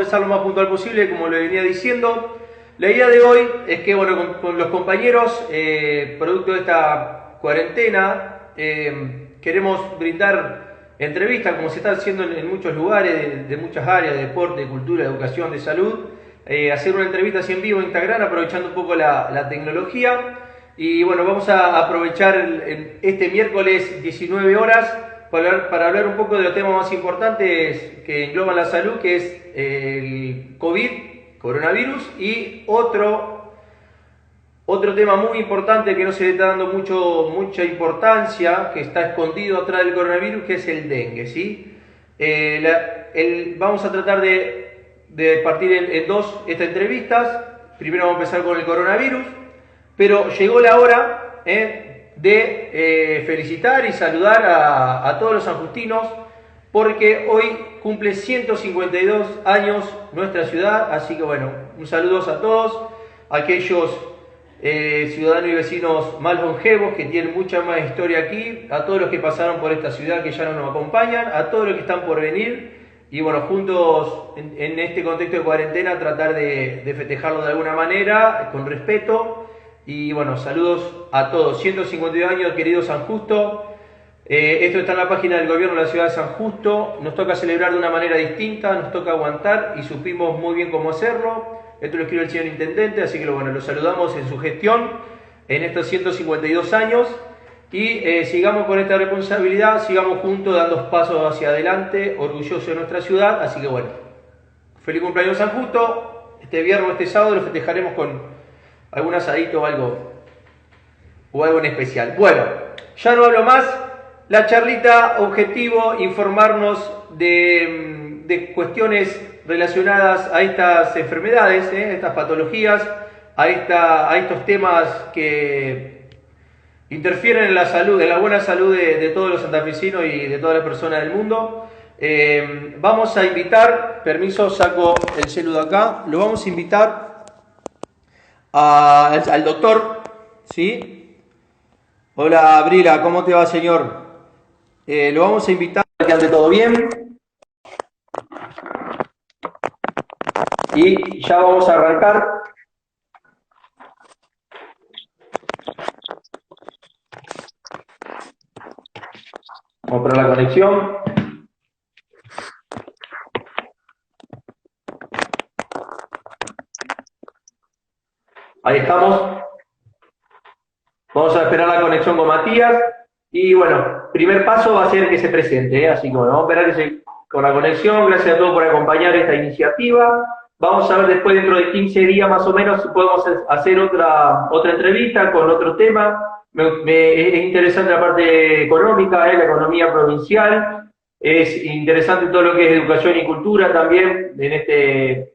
Empezar lo más puntual posible, como le venía diciendo. La idea de hoy es que, bueno, con los compañeros, producto de esta cuarentena, queremos brindar entrevistas, como se está haciendo en muchos lugares, de muchas áreas, de deporte, de cultura, de educación, de salud, hacer una entrevista así en vivo en Instagram, aprovechando un poco la tecnología. Y bueno, vamos a aprovechar este miércoles 19 horas para hablar un poco de los temas más importantes que engloban la salud, que es el COVID, coronavirus, y otro tema muy importante que no se le está dando mucha importancia, que está escondido atrás del coronavirus, que es el dengue, ¿sí? Vamos a tratar de partir en dos estas entrevistas. Primero vamos a empezar con el coronavirus, pero llegó la hora de felicitar y saludar a todos los sanjustinos, porque hoy cumple 152 años nuestra ciudad, así que bueno, un saludo a todos, aquellos ciudadanos y vecinos más longevos que tienen mucha más historia aquí, a todos los que pasaron por esta ciudad que ya no nos acompañan, a todos los que están por venir, y bueno, juntos en este contexto de cuarentena tratar de festejarlo de alguna manera, con respeto. Y bueno, saludos a todos. 152 años, querido San Justo. Esto está en la página del gobierno de la ciudad de San Justo. Nos toca celebrar de una manera distinta, nos toca aguantar y supimos muy bien cómo hacerlo. Esto lo escribe el señor intendente, así que bueno, lo saludamos en su gestión en estos 152 años. Y sigamos con esta responsabilidad, sigamos juntos dando pasos hacia adelante, orgullosos de nuestra ciudad. Así que bueno, feliz cumpleaños San Justo. Este viernes o este sábado lo festejaremos con algún asadito o algo en especial. Bueno, ya no hablo más. La charlita, objetivo, informarnos de cuestiones relacionadas a estas enfermedades, a estas patologías, a estos temas que interfieren en la salud, en la buena salud de todos los santafesinos y de todas las personas del mundo. Vamos a invitar, permiso, saco el celu de acá, lo vamos a invitar al doctor, ¿sí? Hola, Brila, ¿cómo te va, señor? Lo vamos a invitar para que ande todo bien. Y ya vamos a arrancar. Vamos a poner la conexión. Ahí estamos. Vamos a esperar la conexión con Matías. Y bueno, primer paso va a ser que se presente, así que bueno, vamos a esperar con la conexión. Gracias a todos por acompañar esta iniciativa. Vamos a ver después, dentro de 15 días más o menos, si podemos hacer otra entrevista con otro tema. Es interesante la parte económica, la economía provincial. Es interesante todo lo que es educación y cultura también en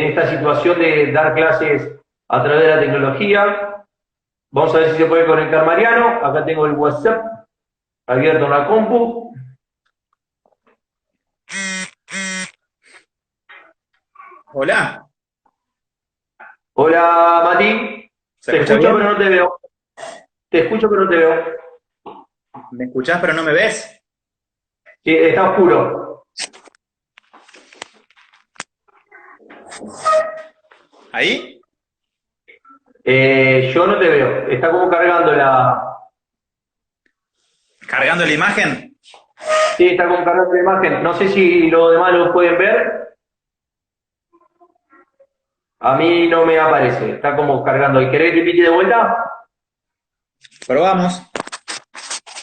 esta situación de dar clases a través de la tecnología. Vamos a ver si se puede conectar Mariano. Acá tengo el WhatsApp abierto en la compu. Hola. Hola, Mati. ¿Se Te escucha escucho bien? pero no te veo. Te escucho pero no te veo. ¿Me escuchás pero no me ves? Sí, está oscuro. ¿Ahí? Yo no te veo. Está como cargando ¿Cargando la imagen? Sí, está como cargando la imagen. No sé si los demás lo pueden ver. A mí no me aparece. Está como cargando. ¿Y querés que te invite de vuelta? Probamos.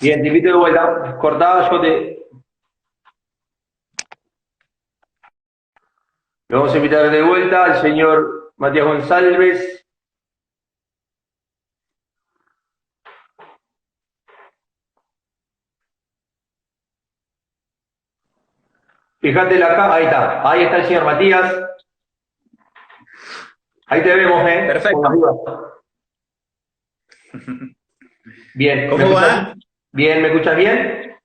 Bien, te invito de vuelta. Cortá, lo vamos a invitar de vuelta al señor Matías González. Fíjate acá, ahí está el señor Matías. Ahí te vemos, Perfecto. Bien. ¿Cómo va? Bien, ¿me escuchas bien?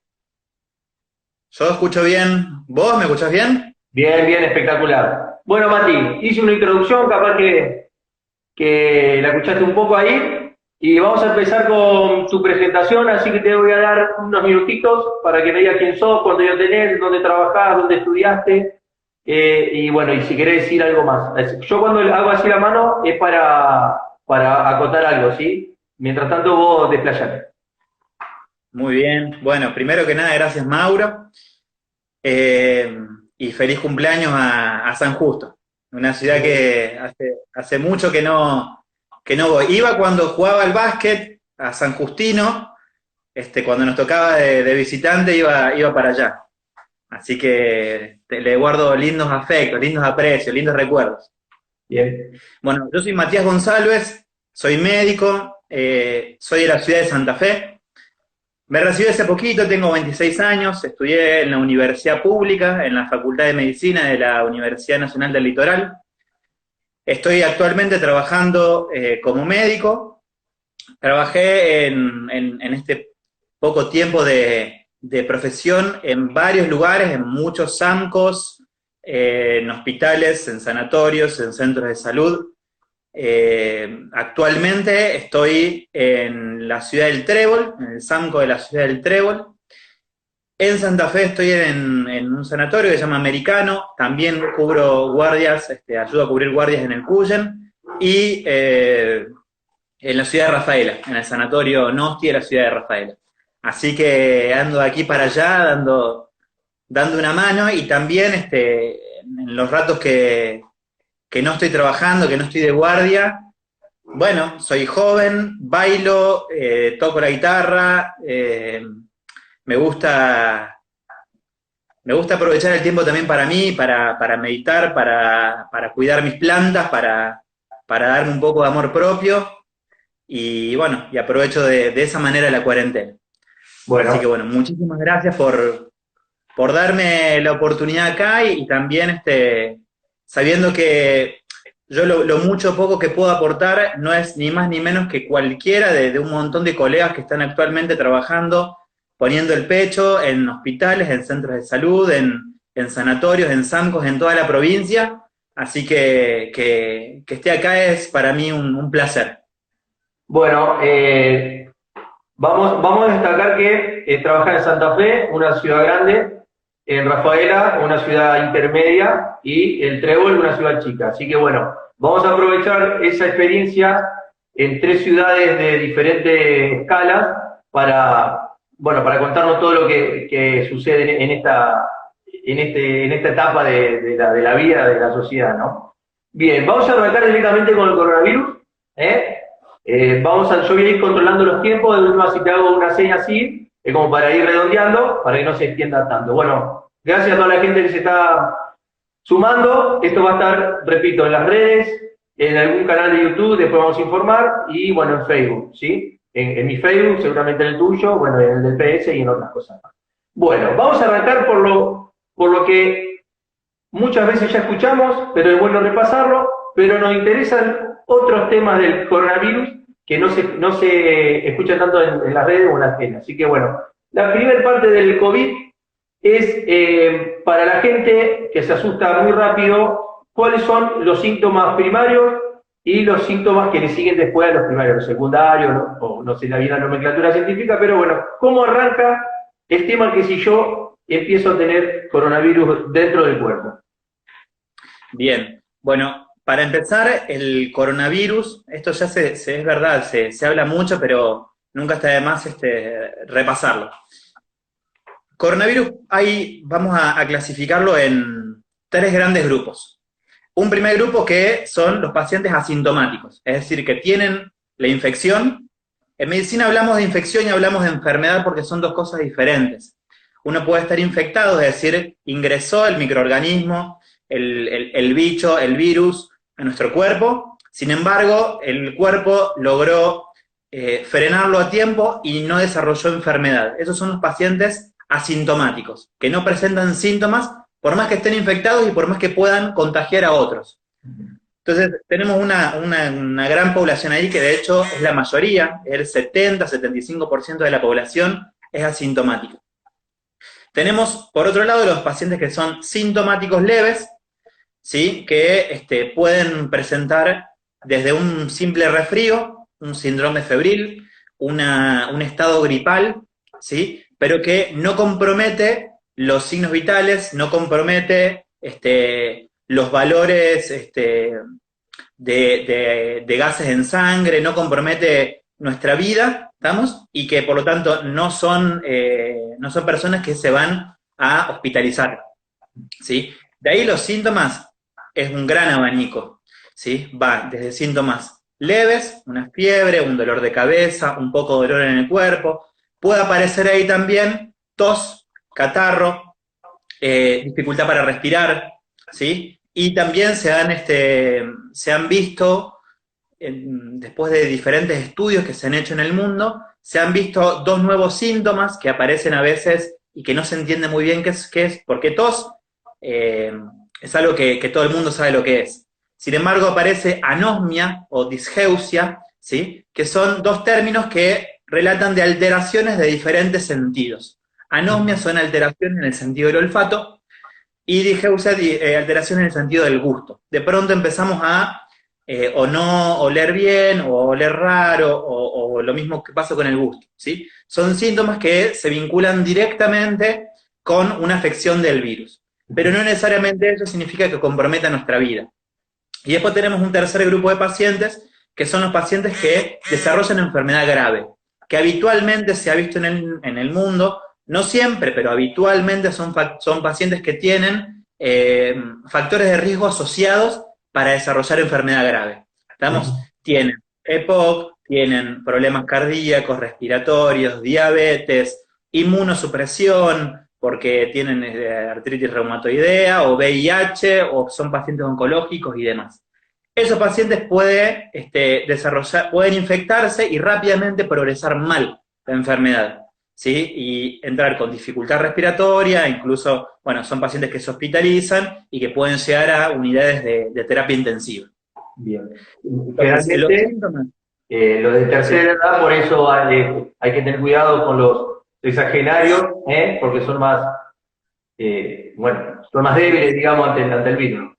Yo escucho bien. ¿Vos me escuchás bien? Bien, bien, espectacular. Bueno, Mati, hice una introducción, capaz que la escuchaste un poco ahí, y vamos a empezar con tu presentación, así que te voy a dar unos minutitos para que me digas quién sos, cuántos años tenés, dónde trabajás, dónde estudiaste, Y bueno, y si querés decir algo más. Yo cuando hago así la mano es para acotar algo, ¿sí? Mientras tanto vos desplayate. Muy bien. Bueno, primero que nada, gracias Mauro. Eh, y feliz cumpleaños a San Justo, una ciudad que hace mucho que no voy. Iba cuando jugaba al básquet a San Justino, cuando nos tocaba de visitante iba para allá. Así que le guardo lindos afectos, lindos aprecios, lindos recuerdos. Bien. Bueno, yo soy Matías González, soy médico, soy de la ciudad de Santa Fe. Me recibí hace poquito, tengo 26 años, estudié en la universidad pública, en la Facultad de Medicina de la Universidad Nacional del Litoral. Estoy actualmente trabajando como médico. Trabajé en este poco tiempo de profesión en varios lugares, en muchos SAMCOs, en hospitales, en sanatorios, en centros de salud. Actualmente estoy en la ciudad del Trébol, en el SAMCO de la ciudad del Trébol. En Santa Fe estoy en un sanatorio que se llama Americano, también cubro guardias, ayudo a cubrir guardias en el Cuyen, y en la ciudad de Rafaela, en el sanatorio Nosti de la ciudad de Rafaela. Así que ando de aquí para allá, dando una mano, y también en los ratos que no estoy trabajando, que no estoy de guardia, bueno, soy joven, bailo, toco la guitarra, me gusta, me gusta aprovechar el tiempo también para mí, para meditar, para cuidar mis plantas, para darme un poco de amor propio, y bueno, y aprovecho de esa manera la cuarentena. Así que Bueno, bueno, muchísimas gracias por darme la oportunidad acá, y también sabiendo que yo lo mucho o poco que puedo aportar no es ni más ni menos que cualquiera de un montón de colegas que están actualmente trabajando, poniendo el pecho en hospitales, en centros de salud, en sanatorios, en SAMCOs, en toda la provincia. Así que esté acá es para mí un placer. bueno, vamos a destacar que trabajar en Santa Fe, una ciudad grande, en Rafaela, una ciudad intermedia, y el Trébol, una ciudad chica. Así que bueno, vamos a aprovechar esa experiencia en tres ciudades de diferentes escalas bueno, para contarnos todo lo que sucede en esta etapa de la vida de la sociedad, ¿no? Bien, vamos a arrancar directamente con el coronavirus, ¿eh? Yo voy a ir controlando los tiempos, de última si te hago una seña así, como para ir redondeando, para que no se extienda tanto. Bueno, gracias a toda la gente que se está sumando. Esto va a estar, repito, en las redes, en algún canal de YouTube, después vamos a informar, y bueno, en Facebook, ¿sí? En mi Facebook, seguramente en el tuyo, bueno, en el del PS y en otras cosas más. Bueno, vamos a arrancar por lo que muchas veces ya escuchamos, pero es bueno repasarlo, pero nos interesan otros temas del coronavirus que no se escuchan tanto en las redes o en las teles. Así que bueno, la primera parte del COVID es para la gente que se asusta muy rápido, cuáles son los síntomas primarios y los síntomas que le siguen después a los primarios, los secundarios, ¿no? O no sé la bien la nomenclatura científica, pero bueno, ¿cómo arranca el tema que si yo empiezo a tener coronavirus dentro del cuerpo? Bien, bueno, para empezar, el coronavirus, esto ya es verdad, se habla mucho, pero nunca está de más repasarlo. Coronavirus, vamos a clasificarlo en tres grandes grupos. Un primer grupo que son los pacientes asintomáticos, es decir, que tienen la infección. En medicina hablamos de infección y hablamos de enfermedad porque son dos cosas diferentes. Uno puede estar infectado, es decir, ingresó el microorganismo, el bicho, el virus a nuestro cuerpo. Sin embargo, el cuerpo logró frenarlo a tiempo y no desarrolló enfermedad. Esos son los pacientes asintomáticos, que no presentan síntomas por más que estén infectados y por más que puedan contagiar a otros. Entonces, tenemos una gran población ahí que de hecho es la mayoría, el 70-75% de la población es asintomática. Tenemos, por otro lado, los pacientes que son sintomáticos leves, ¿sí? Que pueden presentar desde un simple resfrío, un síndrome febril, un estado gripal, ¿sí? Pero que no compromete los signos vitales, no compromete los valores de gases en sangre, no compromete nuestra vida, ¿estamos? Y que por lo tanto no son personas que se van a hospitalizar, ¿sí? De ahí los síntomas es un gran abanico, ¿sí? Va desde síntomas leves, una fiebre, un dolor de cabeza, un poco de dolor en el cuerpo, puede aparecer ahí también tos, catarro, dificultad para respirar, ¿sí? Y también se han visto, después de diferentes estudios que se han hecho en el mundo, se han visto dos nuevos síntomas que aparecen a veces y que no se entiende muy bien qué es, porque tos es algo que todo el mundo sabe lo que es. Sin embargo, aparece anosmia o disgeusia, ¿sí? Que son dos términos que relatan de alteraciones de diferentes sentidos. Anosmia son alteraciones en el sentido del olfato, y disgeusia, alteraciones en el sentido del gusto. De pronto empezamos a o no oler bien, o oler raro, o lo mismo que pasa con el gusto, ¿sí? Son síntomas que se vinculan directamente con una afección del virus, pero no necesariamente eso significa que comprometa nuestra vida. Y después tenemos un tercer grupo de pacientes, que son los pacientes que desarrollan enfermedad grave, que habitualmente se ha visto en el mundo, no siempre, pero habitualmente son pacientes que tienen factores de riesgo asociados para desarrollar enfermedad grave. ¿Estamos? Tienen EPOC, tienen problemas cardíacos, respiratorios, diabetes, inmunosupresión, porque tienen artritis reumatoidea, o VIH, o son pacientes oncológicos y demás. Esos pacientes pueden infectarse y rápidamente progresar mal la enfermedad, ¿sí? Y entrar con dificultad respiratoria, incluso, bueno, son pacientes que se hospitalizan y que pueden llegar a unidades de terapia intensiva. Bien. Entonces, los síntomas, los de tercera edad, por eso hay que tener cuidado con los sexagenarios, porque son más, son más débiles, digamos, ante el virus.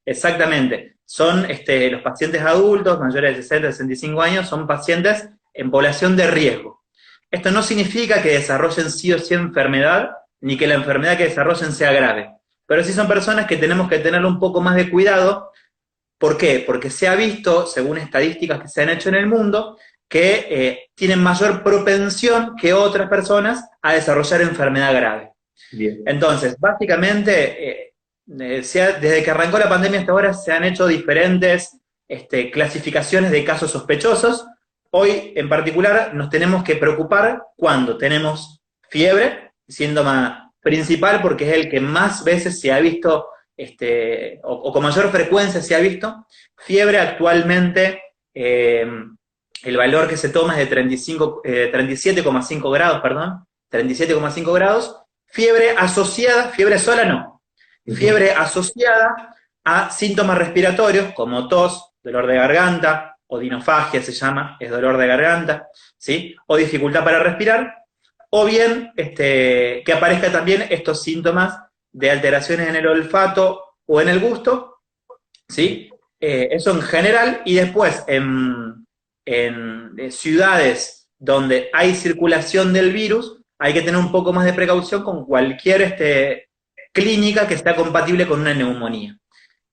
exactamente. Son los pacientes adultos, mayores de 60, 65 años, son pacientes en población de riesgo. Esto no significa que desarrollen sí o sí enfermedad, ni que la enfermedad que desarrollen sea grave. Pero sí son personas que tenemos que tener un poco más de cuidado. ¿Por qué? Porque se ha visto, según estadísticas que se han hecho en el mundo, que tienen mayor propensión que otras personas a desarrollar enfermedad grave. Bien. Entonces, básicamente, desde que arrancó la pandemia hasta ahora se han hecho diferentes clasificaciones de casos sospechosos. Hoy, en particular, nos tenemos que preocupar cuando tenemos fiebre, síntoma principal porque es el que más veces se ha visto, o con mayor frecuencia se ha visto. Fiebre actualmente, el valor que se toma es de 37,5 grados, perdón, 37,5 grados. Fiebre asociada, fiebre sola no, fiebre asociada a síntomas respiratorios como tos, dolor de garganta, odinofagia se llama, es dolor de garganta, ¿sí? O dificultad para respirar, o bien que aparezca también estos síntomas de alteraciones en el olfato o en el gusto, ¿sí? Eso en general, y después en ciudades donde hay circulación del virus, hay que tener un poco más de precaución con cualquier clínica que está compatible con una neumonía.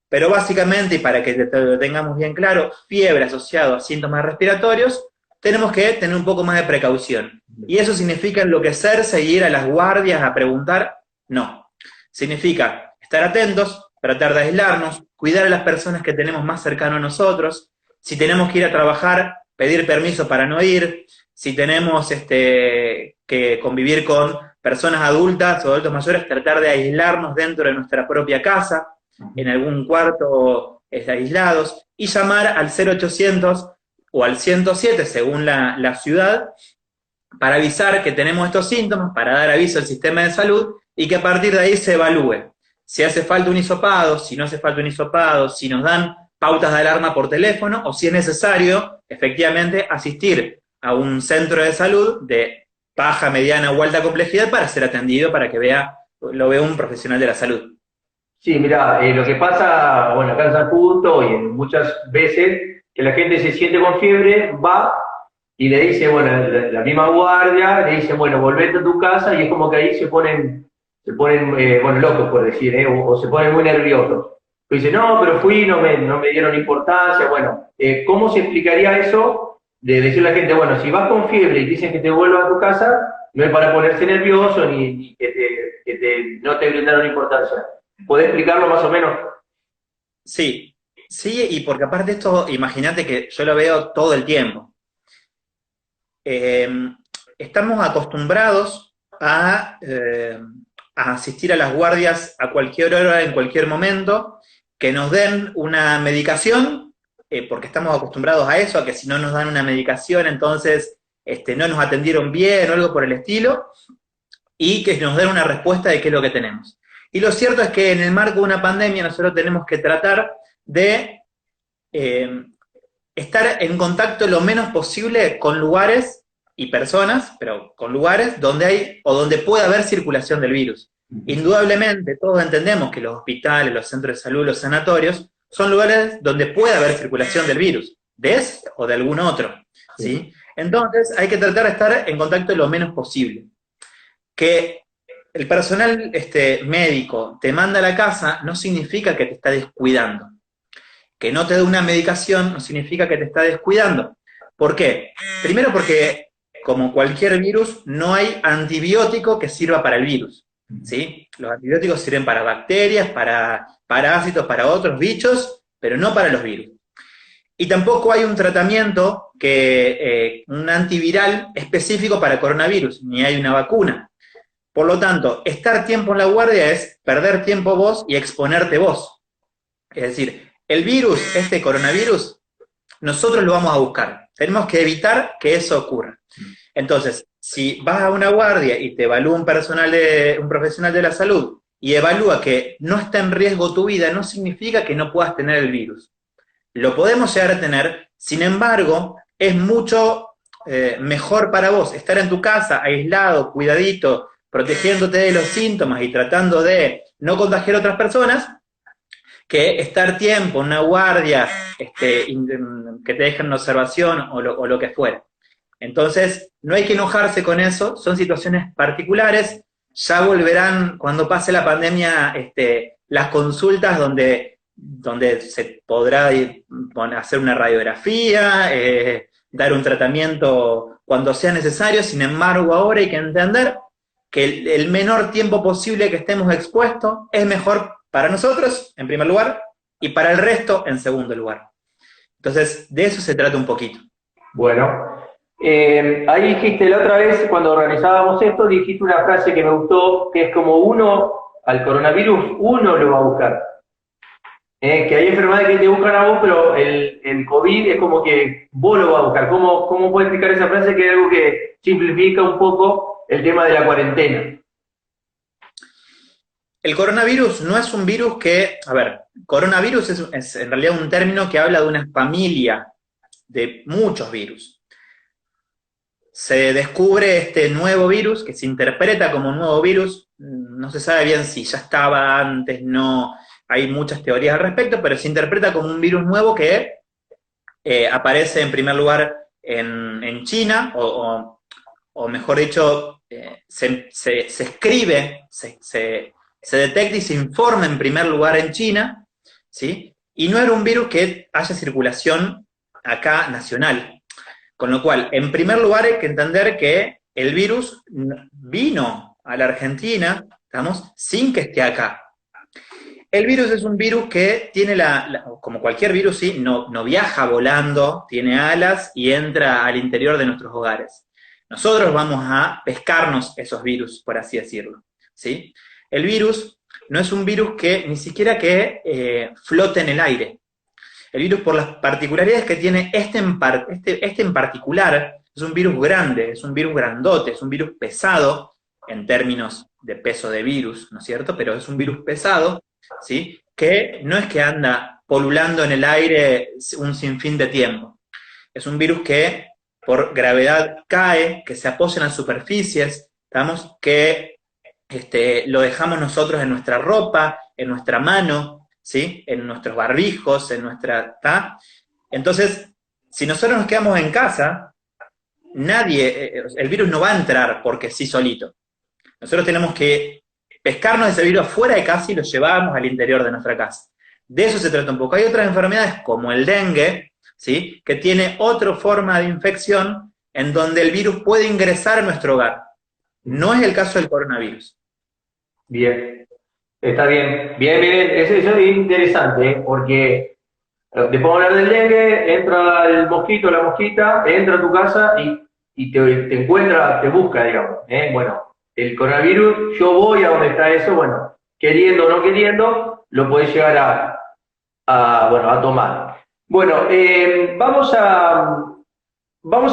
Pero básicamente, y para que lo tengamos bien claro, fiebre asociado a síntomas respiratorios, tenemos que tener un poco más de precaución. ¿Y eso significa enloquecerse y ir a las guardias a preguntar? No. Significa estar atentos, tratar de aislarnos, cuidar a las personas que tenemos más cercano a nosotros. Si tenemos que ir a trabajar, pedir permiso para no ir. Si tenemos que convivir con personas adultas o adultos mayores, tratar de aislarnos dentro de nuestra propia casa, en algún cuarto aislados, y llamar al 0800 o al 107, según la ciudad, para avisar que tenemos estos síntomas, para dar aviso al sistema de salud, y que a partir de ahí se evalúe si hace falta un hisopado, si no hace falta un hisopado, si nos dan pautas de alarma por teléfono, o si es necesario, efectivamente, asistir a un centro de salud de baja, mediana o alta complejidad para ser atendido, para que lo vea un profesional de la salud. Sí, mira, lo que pasa, bueno, acá en San Justo y muchas veces, que la gente se siente con fiebre, va y le dice, bueno, la misma guardia, le dice, bueno, volvete a tu casa, y es como que ahí se ponen se ponen, bueno, locos por decir, o se ponen muy nerviosos. Dice, no, pero fui, no me dieron importancia. Bueno, ¿cómo se explicaría eso de decirle a la gente, bueno, si vas con fiebre y dicen que te vuelvas a tu casa, no es para ponerse nervioso ni no te brindaron importancia? ¿Podés explicarlo más o menos? Sí, sí, y porque aparte esto, imagínate que yo lo veo todo el tiempo. Eh, Estamos acostumbrados a asistir a las guardias a cualquier hora, en cualquier momento, que nos den una medicación, porque estamos acostumbrados a eso, a que si no nos dan una medicación, entonces no nos atendieron bien o algo por el estilo, y que nos den una respuesta de qué es lo que tenemos. Y lo cierto es que en el marco de una pandemia nosotros tenemos que tratar de estar en contacto lo menos posible con lugares y personas, pero con lugares donde hay o donde pueda haber circulación del virus. Indudablemente, todos entendemos que los hospitales, los centros de salud, los sanatorios, son lugares donde puede haber circulación del virus, de ese o de algún otro, ¿sí? Entonces, hay que tratar de estar en contacto lo menos posible. Que el personal médico te manda a la casa no significa que te está descuidando. Que no te dé una medicación no significa que te está descuidando. ¿Por qué? Primero porque, como cualquier virus, no hay antibiótico que sirva para el virus, ¿sí? Los antibióticos sirven para bacterias, para parásitos, para otros bichos, pero no para los virus. Y tampoco hay un tratamiento, un antiviral específico para coronavirus, ni hay una vacuna. Por lo tanto, estar tiempo en la guardia es perder tiempo vos y exponerte vos. Es decir, el virus, este coronavirus, nosotros lo vamos a buscar. Tenemos que evitar que eso ocurra. Entonces, si vas a una guardia y te evalúa un profesional de la salud y evalúa que no está en riesgo tu vida, no significa que no puedas tener el virus. Lo podemos llegar a tener, sin embargo, es mucho mejor para vos estar en tu casa, aislado, cuidadito, protegiéndote de los síntomas y tratando de no contagiar a otras personas, que estar tiempo en una guardia que te dejen en observación o lo que fuera. Entonces, no hay que enojarse con eso, son situaciones particulares, ya volverán, cuando pase la pandemia, las consultas donde se podrá hacer una radiografía, dar un tratamiento cuando sea necesario. Sin embargo, ahora hay que entender que el menor tiempo posible que estemos expuestos es mejor para nosotros, en primer lugar, y para el resto, en segundo lugar. Entonces, de eso se trata un poquito. Bueno, ahí dijiste la otra vez, cuando organizábamos esto, dijiste una frase que me gustó, que es como al coronavirus, uno lo va a buscar. Que hay enfermedades que te buscan a vos, pero el COVID es como que vos lo vas a buscar. ¿Cómo puedes explicar esa frase, que es algo que simplifica un poco el tema de la cuarentena? El coronavirus no es un virus coronavirus es en realidad un término que habla de una familia de muchos virus. Se descubre este nuevo virus, que se interpreta como un nuevo virus, no se sabe bien si ya estaba antes, no, hay muchas teorías al respecto, pero se interpreta como un virus nuevo que aparece en primer lugar en China, o mejor dicho, se escribe, se detecta y se informa en primer lugar en China, ¿sí? Y no era un virus que haya circulación acá nacional. Con lo cual, en primer lugar hay que entender que el virus vino a la Argentina, ¿estamos? Sin que esté acá. El virus es un virus que tiene como cualquier virus, sí, no viaja volando, tiene alas y entra al interior de nuestros hogares. Nosotros vamos a pescarnos esos virus, por así decirlo, ¿sí? El virus no es un virus que ni siquiera flote en el aire. El virus, por las particularidades que tiene este en particular, es un virus grande, es un virus grandote, es un virus pesado, en términos de peso de virus, ¿no es cierto? Pero es un virus pesado, ¿sí? Que no es que anda polulando en el aire un sinfín de tiempo. Es un virus que por gravedad cae, que se apoya en las superficies, ¿estamos? Que lo dejamos nosotros en nuestra ropa, en nuestra mano, ¿sí? En nuestros barbijos, ¿tá? Entonces, si nosotros nos quedamos en casa, el virus no va a entrar porque sí solito. Nosotros tenemos que pescarnos ese virus fuera de casa y lo llevábamos al interior de nuestra casa. De eso se trata un poco. Hay otras enfermedades como el dengue, ¿sí? Que tiene otra forma de infección en donde el virus puede ingresar a nuestro hogar. No es el caso del coronavirus. Bien, está bien. Bien, bien, eso es interesante, ¿eh? Porque después de hablar del dengue, entra el mosquito, la mosquita, entra a tu casa y te encuentra, te busca, digamos. ¿Eh? Bueno, el coronavirus, yo voy a donde está eso, bueno, queriendo o no queriendo, lo podés llegar bueno, a tomar. Bueno, vamos a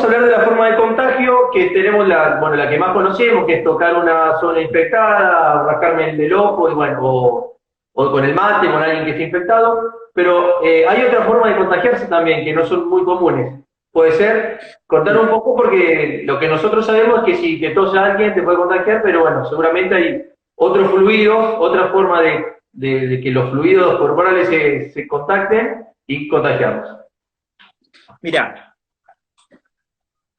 hablar de la forma de contagio, que tenemos bueno, la que más conocemos, que es tocar una zona infectada, rascarme el ojo, y bueno, o con el mate, con alguien que esté infectado, pero hay otra forma de contagiarse también, que no son muy comunes. Puede ser, contar un poco, porque lo que nosotros sabemos es que si te tose a alguien te puede contagiar, pero bueno, seguramente hay otros fluidos, otra forma de que los fluidos corporales se contacten y contagiarnos. Mira,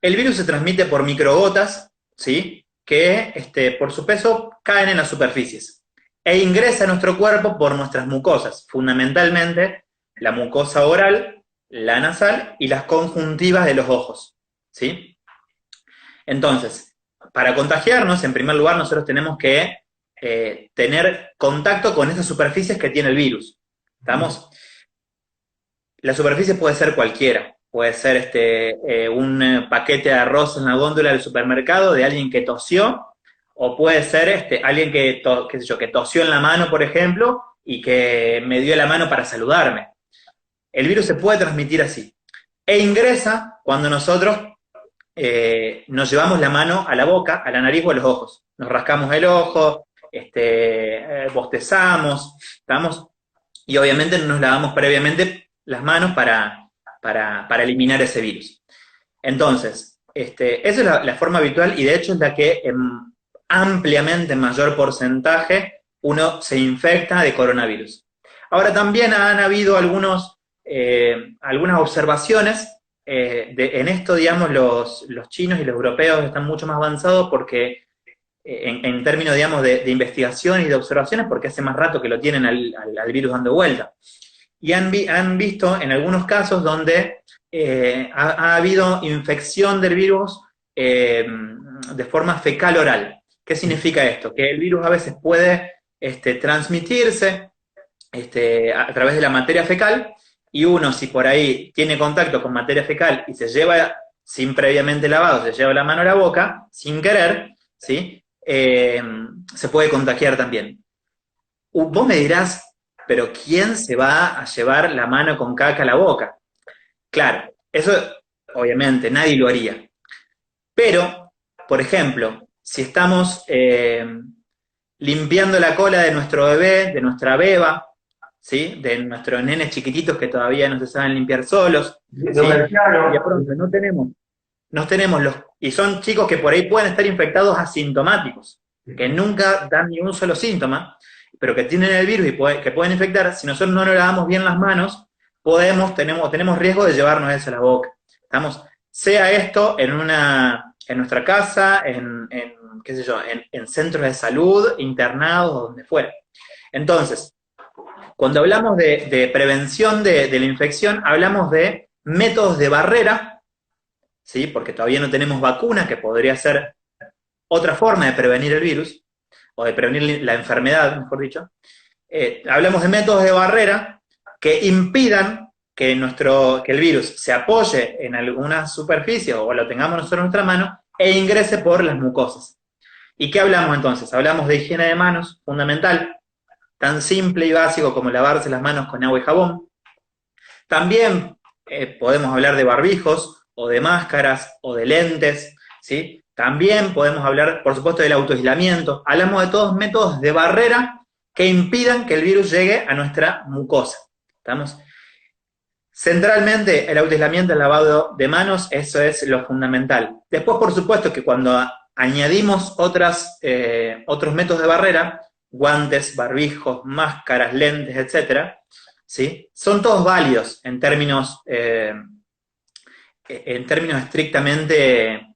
el virus se transmite por microgotas, ¿sí? Que por su peso caen en las superficies e ingresa a nuestro cuerpo por nuestras mucosas, fundamentalmente la mucosa oral, la nasal y las conjuntivas de los ojos, ¿sí? Entonces, para contagiarnos, en primer lugar, nosotros tenemos que tener contacto con esas superficies que tiene el virus. ¿Estamos? La superficie puede ser cualquiera. Puede ser un paquete de arroz en la góndola del supermercado de alguien que tosió, o puede ser alguien qué sé yo, que tosió en la mano, por ejemplo, y que me dio la mano para saludarme. El virus se puede transmitir así. E ingresa cuando nosotros nos llevamos la mano a la boca, a la nariz o a los ojos. Nos rascamos el ojo, bostezamos, ¿estamos? Y obviamente nos lavamos previamente las manos para eliminar ese virus. Entonces, esa es la forma habitual y de hecho es la que en ampliamente mayor porcentaje uno se infecta de coronavirus. Ahora también han habido algunas observaciones en esto, digamos, los chinos y los europeos están mucho más avanzados porque en términos, digamos, de investigación y de observaciones, porque hace más rato que lo tienen al virus dando vuelta. Y han visto en algunos casos donde ha habido infección del virus de forma fecal-oral. ¿Qué significa esto? Que el virus a veces puede transmitirse a través de la materia fecal, y uno, si por ahí tiene contacto con materia fecal y se lleva, sin previamente lavado, se lleva la mano a la boca, sin querer, ¿sí? Se puede contagiar también. Vos me dirás, pero ¿quién se va a llevar la mano con caca a la boca? Claro, eso obviamente nadie lo haría. Pero, por ejemplo, si estamos limpiando la cola de nuestro bebé, de nuestra beba, ¿sí? De nuestros nenes chiquititos que todavía no se saben limpiar solos, ¿sí? Y de pronto no tenemos y son chicos que por ahí pueden estar infectados asintomáticos, que nunca dan ni un solo síntoma, pero que tienen el virus y que pueden infectar. Si nosotros no nos lavamos bien las manos, tenemos riesgo de llevarnos eso a la boca. Sea esto en nuestra casa, qué sé yo, en centros de salud, internados, donde fuera. Entonces, cuando hablamos de prevención de la infección, hablamos de métodos de barrera, ¿sí? Porque todavía no tenemos vacuna, que podría ser otra forma de prevenir el virus, o de prevenir la enfermedad, mejor dicho. Hablamos de métodos de barrera que impidan que el virus se apoye en alguna superficie, o lo tengamos nosotros en nuestra mano, e ingrese por las mucosas. ¿Y qué hablamos entonces? Hablamos de higiene de manos, fundamental, tan simple y básico como lavarse las manos con agua y jabón. También podemos hablar de barbijos, o de máscaras, o de lentes, ¿sí? También podemos hablar, por supuesto, del autoaislamiento. Hablamos de todos métodos de barrera que impidan que el virus llegue a nuestra mucosa. ¿Estamos? Centralmente, el autoaislamiento, el lavado de manos, eso es lo fundamental. Después, por supuesto, que cuando añadimos otros métodos de barrera, guantes, barbijos, máscaras, lentes, etcétera, ¿sí? Son todos válidos en términos estrictamente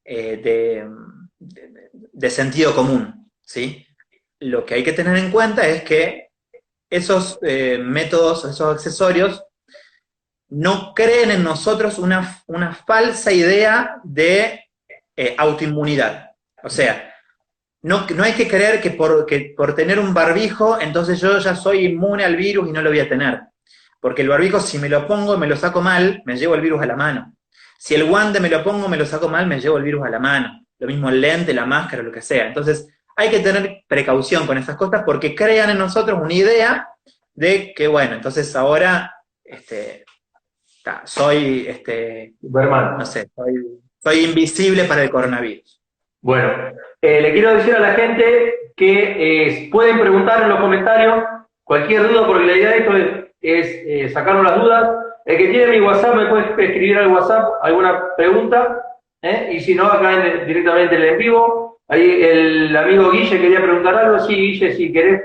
de sentido común, ¿sí? lo que hay que tener en cuenta es que esos métodos, esos accesorios, no creen en nosotros una falsa idea de autoinmunidad. O sea, no hay que creer que por tener un barbijo, entonces yo ya soy inmune al virus y no lo voy a tener. Porque el barbijo, si me lo pongo, me lo saco mal, me llevo el virus a la mano. Si el guante me lo pongo, me lo saco mal, me llevo el virus a la mano. Lo mismo el lente, la máscara, lo que sea. Entonces, hay que tener precaución con esas cosas porque crean en nosotros una idea de que, bueno, entonces ahora soy, Superman. no sé, soy invisible para el coronavirus. Bueno, le quiero decir a la gente que pueden preguntar en los comentarios cualquier duda, porque la idea de esto es sacarnos las dudas. El que tiene mi WhatsApp me puede escribir al WhatsApp alguna pregunta, y si no, acá directamente en el en vivo. Ahí el amigo Guille quería preguntar algo. Sí, Guille, si querés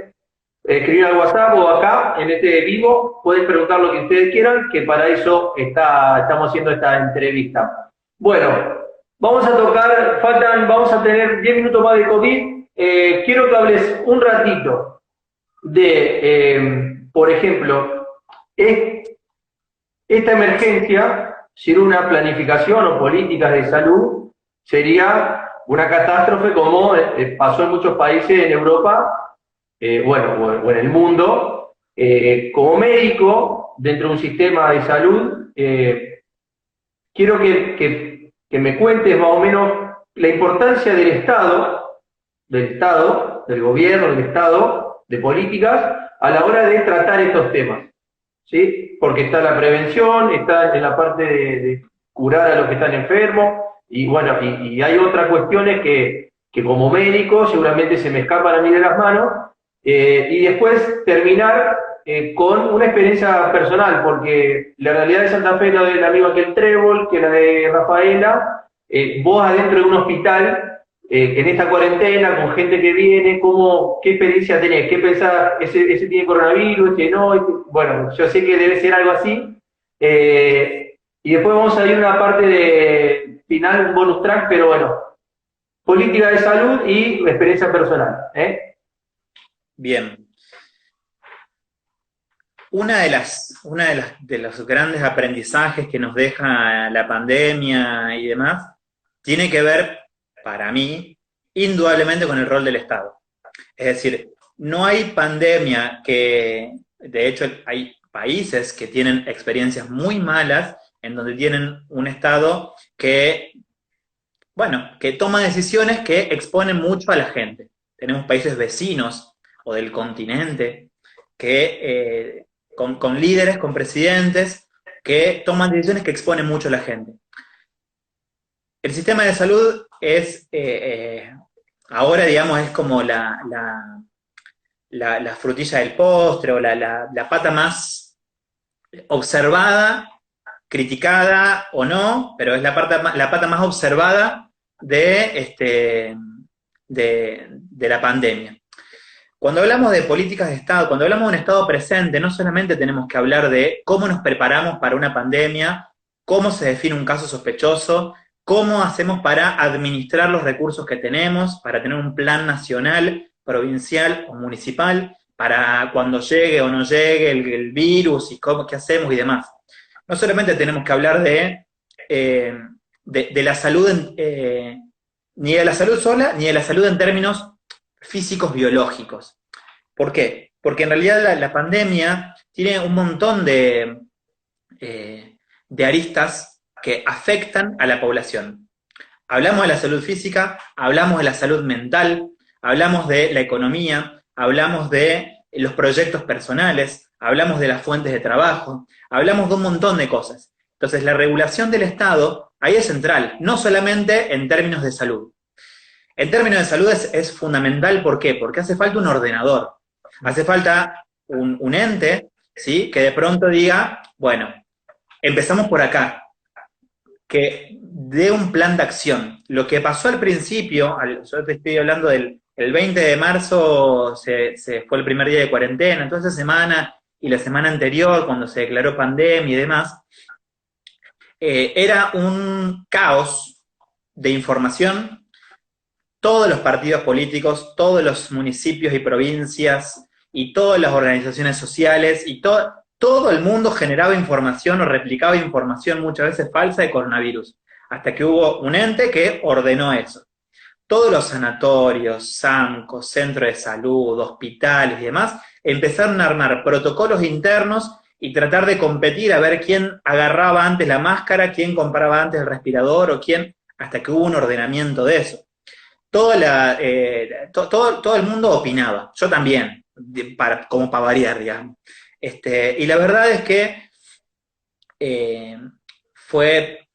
escribir al WhatsApp o acá en este vivo, pueden preguntar lo que ustedes quieran, que para eso estamos haciendo esta entrevista. Bueno, vamos a tocar, vamos a tener 10 minutos más de COVID. Quiero que hables un ratito de, por ejemplo, esta emergencia, sin una planificación o políticas de salud, sería una catástrofe como pasó en muchos países en Europa, o en el mundo. Como médico, dentro de un sistema de salud, quiero que me cuentes más o menos la importancia del gobierno, del Estado, de políticas, a la hora de tratar estos temas, ¿sí? Porque está la prevención, está en la parte de curar a los que están enfermos, y bueno, y hay otras cuestiones que como médico seguramente se me escapan a mí de las manos, y después terminar con una experiencia personal, porque la realidad de Santa Fe, la del amigo aquel Trébol, que la de Rafaela, vos adentro de un hospital, en esta cuarentena, con gente que viene, ¿qué experiencia tenés? ¿Qué pensás? ¿Ese tiene coronavirus? ¿Ese no? Bueno, yo sé que debe ser algo así. Y después vamos a ir a una parte de final, un bonus track, pero bueno, política de salud y experiencia personal. Bien. De los grandes aprendizajes que nos deja la pandemia y demás, tiene que ver, para mí, indudablemente con el rol del Estado. Es decir, no hay pandemia de hecho, hay países que tienen experiencias muy malas en donde tienen un Estado que toma decisiones que exponen mucho a la gente. Tenemos países vecinos o del continente que con líderes, con presidentes que toman decisiones que exponen mucho a la gente. El sistema de salud es, ahora digamos, es como la frutilla del postre o la pata más observada, criticada o no, pero es la pata más observada de la pandemia. Cuando hablamos de políticas de Estado, cuando hablamos de un Estado presente, no solamente tenemos que hablar de cómo nos preparamos para una pandemia, cómo se define un caso sospechoso, cómo hacemos para administrar los recursos que tenemos, para tener un plan nacional, provincial o municipal, para cuando llegue o no llegue el virus y qué hacemos y demás. No solamente tenemos que hablar de la salud, ni de la salud sola, ni de la salud en términos físicos biológicos. ¿Por qué? Porque en realidad la pandemia tiene un montón de aristas que afectan a la población. Hablamos de la salud física, hablamos de la salud mental, hablamos de la economía, hablamos de los proyectos personales, hablamos de las fuentes de trabajo, hablamos de un montón de cosas. Entonces la regulación del Estado ahí es central, no solamente en términos de salud. En términos de salud es fundamental, ¿por qué? Porque hace falta un ordenador, hace falta un ente, ¿sí? Que de pronto diga, bueno, empezamos por acá, que dé un plan de acción. Lo que pasó al principio, yo te estoy hablando el 20 de marzo se fue el primer día de cuarentena, entonces esa semana y la semana anterior, cuando se declaró pandemia y demás, era un caos de información todos los partidos políticos, todos los municipios y provincias, y todas las organizaciones sociales, y todo el mundo generaba información o replicaba información muchas veces falsa de coronavirus, hasta que hubo un ente que ordenó eso. Todos los sanatorios, SAMCOS, centros de salud, hospitales y demás, empezaron a armar protocolos internos y tratar de competir a ver quién agarraba antes la máscara, quién compraba antes el respirador o quién, hasta que hubo un ordenamiento de eso. Todo el mundo opinaba, yo también, como para variar, digamos. Y la verdad es que fue,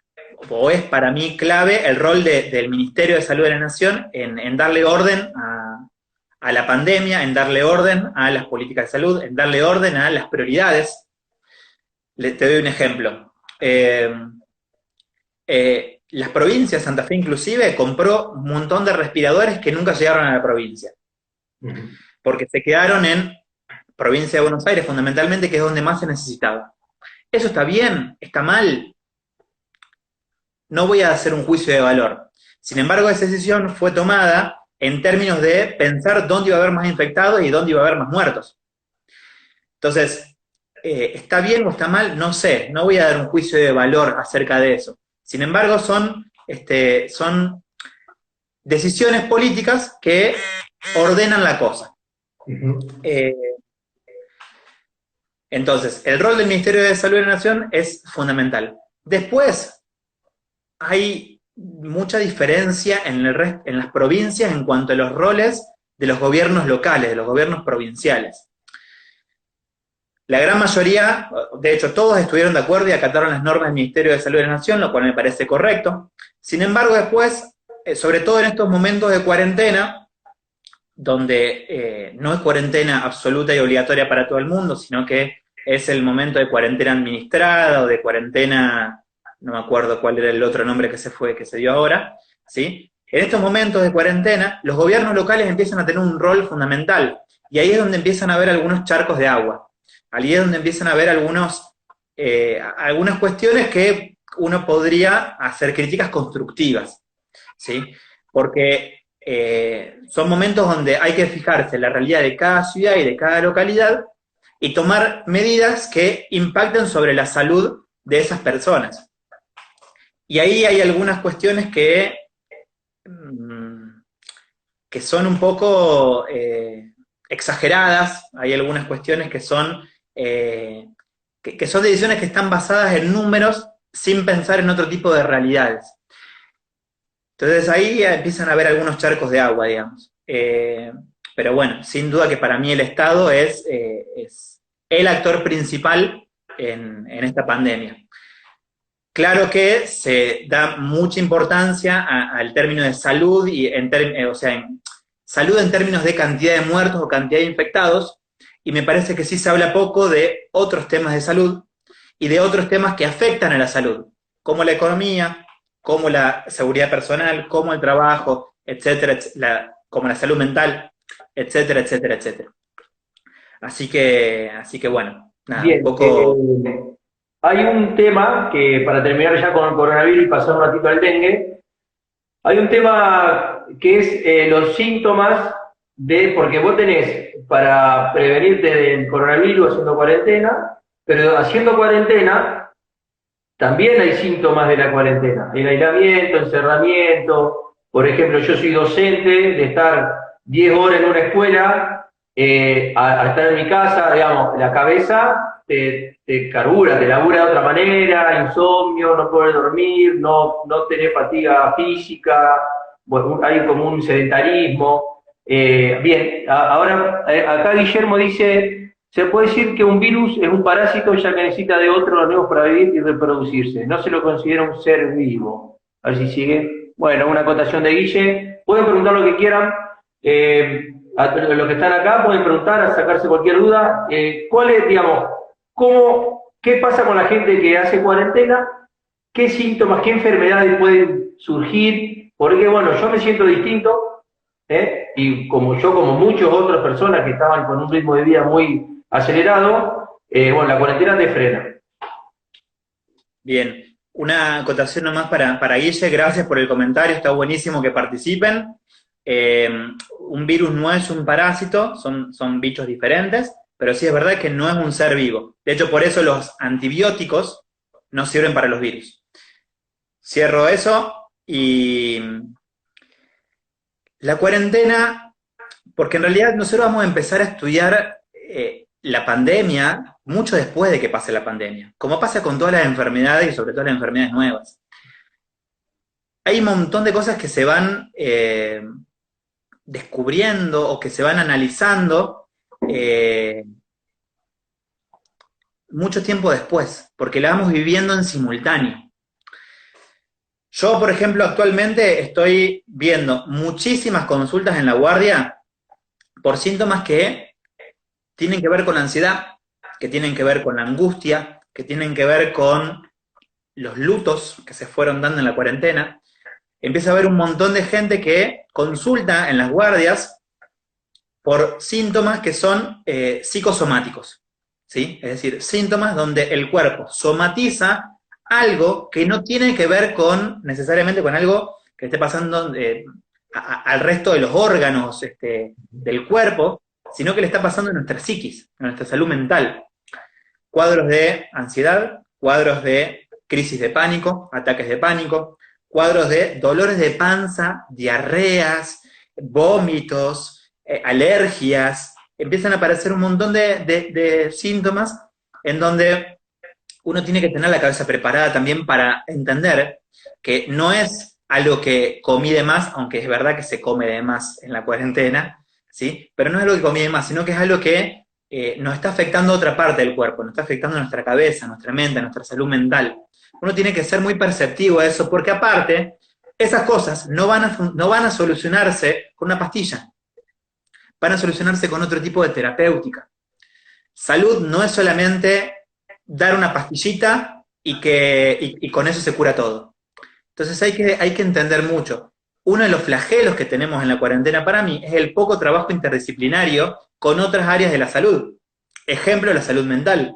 o es para mí clave, el rol del Ministerio de Salud de la Nación en darle orden a la pandemia, en darle orden a las políticas de salud, en darle orden a las prioridades. Te doy un ejemplo. Las provincias, Santa Fe inclusive, compró un montón de respiradores que nunca llegaron a la provincia. Porque se quedaron en provincia de Buenos Aires, fundamentalmente, que es donde más se necesitaba. ¿Eso está bien? ¿Está mal? No voy a hacer un juicio de valor. Sin embargo, esa decisión fue tomada en términos de pensar dónde iba a haber más infectados y dónde iba a haber más muertos. Entonces, ¿está bien o está mal? No sé, no voy a dar un juicio de valor acerca de eso. Sin embargo, son decisiones políticas que ordenan la cosa. Entonces, el rol del Ministerio de Salud de la Nación es fundamental. Después, hay mucha diferencia en las provincias en cuanto a los roles de los gobiernos locales, de los gobiernos provinciales. La gran mayoría, de hecho todos estuvieron de acuerdo y acataron las normas del Ministerio de Salud de la Nación, lo cual me parece correcto. Sin embargo, después, sobre todo en estos momentos de cuarentena, donde no es cuarentena absoluta y obligatoria para todo el mundo, sino que es el momento de cuarentena administrada o de cuarentena, no me acuerdo cuál era el otro nombre que se dio ahora, ¿sí? En estos momentos de cuarentena, los gobiernos locales empiezan a tener un rol fundamental, y ahí es donde empiezan a haber algunos charcos de agua. Ahí es donde empiezan a haber algunas cuestiones que uno podría hacer críticas constructivas, ¿sí? Porque son momentos donde hay que fijarse en la realidad de cada ciudad y de cada localidad y tomar medidas que impacten sobre la salud de esas personas. Y ahí hay algunas cuestiones que son un poco exageradas, hay algunas cuestiones que son decisiones que están basadas en números sin pensar en otro tipo de realidades. Entonces ahí empiezan a haber algunos charcos de agua, digamos. Pero bueno, sin duda que para mí el Estado es el actor principal en esta pandemia. Claro que se da mucha importancia al término de salud, y salud en términos de cantidad de muertos o cantidad de infectados, y me parece que sí se habla poco de otros temas de salud y de otros temas que afectan a la salud, como la economía, como la seguridad personal, como el trabajo, etcétera, como la salud mental, etcétera, etcétera, etcétera. Así que bueno, nada, Bien, un poco... hay un tema que, para terminar ya con el coronavirus y pasar un ratito al dengue, hay un tema que es los síntomas porque vos tenés para prevenirte del coronavirus haciendo cuarentena, pero haciendo cuarentena también hay síntomas de la cuarentena, el aislamiento, encerramiento. Por ejemplo, yo soy docente, de estar 10 horas en una escuela, a estar en mi casa, digamos, la cabeza te carbura, te labura de otra manera, insomnio, no poder dormir, no tener fatiga física, bueno, hay como un sedentarismo. Bien, ahora acá Guillermo dice, se puede decir que un virus es un parásito ya que necesita de otros organismos para vivir y reproducirse, no se lo considera un ser vivo. A ver si sigue. Bueno, una acotación de Guille. Pueden preguntar lo que quieran. A los que están acá pueden preguntar, a sacarse cualquier duda. ¿Cuál es, digamos, qué pasa con la gente que hace cuarentena? ¿Qué síntomas, qué enfermedades pueden surgir? Porque, bueno, yo me siento distinto, y como muchas otras personas que estaban con un ritmo de vida muy acelerado, bueno, la cuarentena te frena. Bien, una acotación nomás para Guille, gracias por el comentario, está buenísimo que participen. un virus no es un parásito, son bichos diferentes, pero sí es verdad que no es un ser vivo. De hecho, por eso los antibióticos no sirven para los virus. Cierro eso y la cuarentena, porque en realidad nosotros vamos a empezar a estudiar la pandemia mucho después de que pase la pandemia, como pasa con todas las enfermedades y sobre todo las enfermedades nuevas. Hay un montón de cosas que se van descubriendo o que se van analizando mucho tiempo después, porque la vamos viviendo en simultáneo. Yo, por ejemplo, actualmente estoy viendo muchísimas consultas en la guardia por síntomas que tienen que ver con la ansiedad, que tienen que ver con la angustia, que tienen que ver con los lutos que se fueron dando en la cuarentena. Empieza a haber un montón de gente que consulta en las guardias por síntomas que son psicosomáticos, ¿sí? Es decir, síntomas donde el cuerpo somatiza algo que no tiene que ver necesariamente con algo que esté pasando al resto de los órganos del cuerpo, sino que le está pasando en nuestra psiquis, en nuestra salud mental. Cuadros de ansiedad, cuadros de crisis de pánico, ataques de pánico, cuadros de dolores de panza, diarreas, vómitos, alergias. Empiezan a aparecer un montón de síntomas en donde uno tiene que tener la cabeza preparada también para entender que no es algo que comí de más, aunque es verdad que se come de más en la cuarentena, ¿sí? Pero no es algo que comí de más, sino que es algo que nos está afectando a otra parte del cuerpo, nos está afectando a nuestra cabeza, a nuestra mente, a nuestra salud mental. Uno tiene que ser muy perceptivo a eso, porque aparte, esas cosas no van a solucionarse con una pastilla, van a solucionarse con otro tipo de terapéutica. Salud no es solamente dar una pastillita y con eso se cura todo. Entonces hay que entender mucho. Uno de los flagelos que tenemos en la cuarentena para mí es el poco trabajo interdisciplinario con otras áreas de la salud. Ejemplo, la salud mental.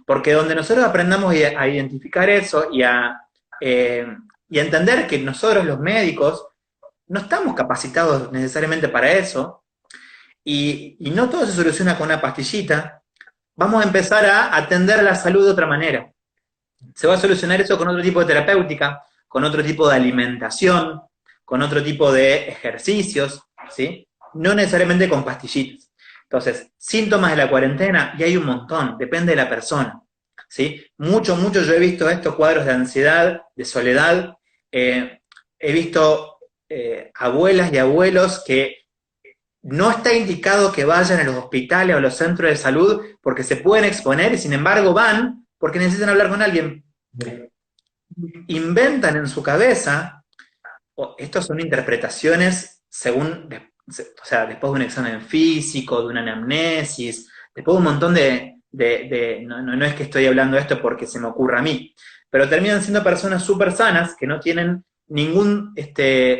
Porque donde nosotros aprendamos a identificar eso y a entender que nosotros los médicos no estamos capacitados necesariamente para eso, y no todo se soluciona con una pastillita, vamos a empezar a atender la salud de otra manera. Se va a solucionar eso con otro tipo de terapéutica, con otro tipo de alimentación, con otro tipo de ejercicios, ¿sí? No necesariamente con pastillitas. Entonces, síntomas de la cuarentena, y hay un montón, depende de la persona, ¿sí? Mucho yo he visto estos cuadros de ansiedad, de soledad, he visto abuelas y abuelos que no está indicado que vayan a los hospitales o a los centros de salud porque se pueden exponer y sin embargo van porque necesitan hablar con alguien. Inventan en su cabeza, estas son interpretaciones según, o sea, después de un examen físico, de una anamnesis, después de un montón no es que estoy hablando de esto porque se me ocurra a mí, pero terminan siendo personas súper sanas que no tienen ningún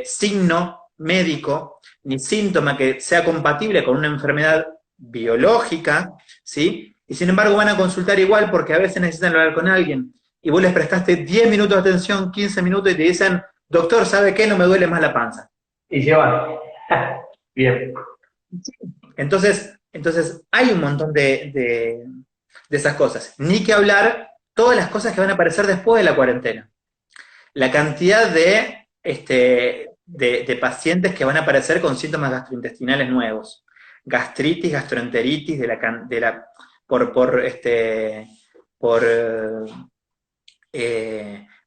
signo médico ni síntoma que sea compatible con una enfermedad biológica, ¿sí? Y sin embargo van a consultar igual porque a veces necesitan hablar con alguien, y vos les prestaste 10 minutos de atención, 15 minutos, y te dicen, doctor, ¿sabe qué? No me duele más la panza. Y se van. Bien. Entonces hay un montón de esas cosas. Ni que hablar todas las cosas que van a aparecer después de la cuarentena. La cantidad de pacientes que van a aparecer con síntomas gastrointestinales nuevos. Gastritis, gastroenteritis,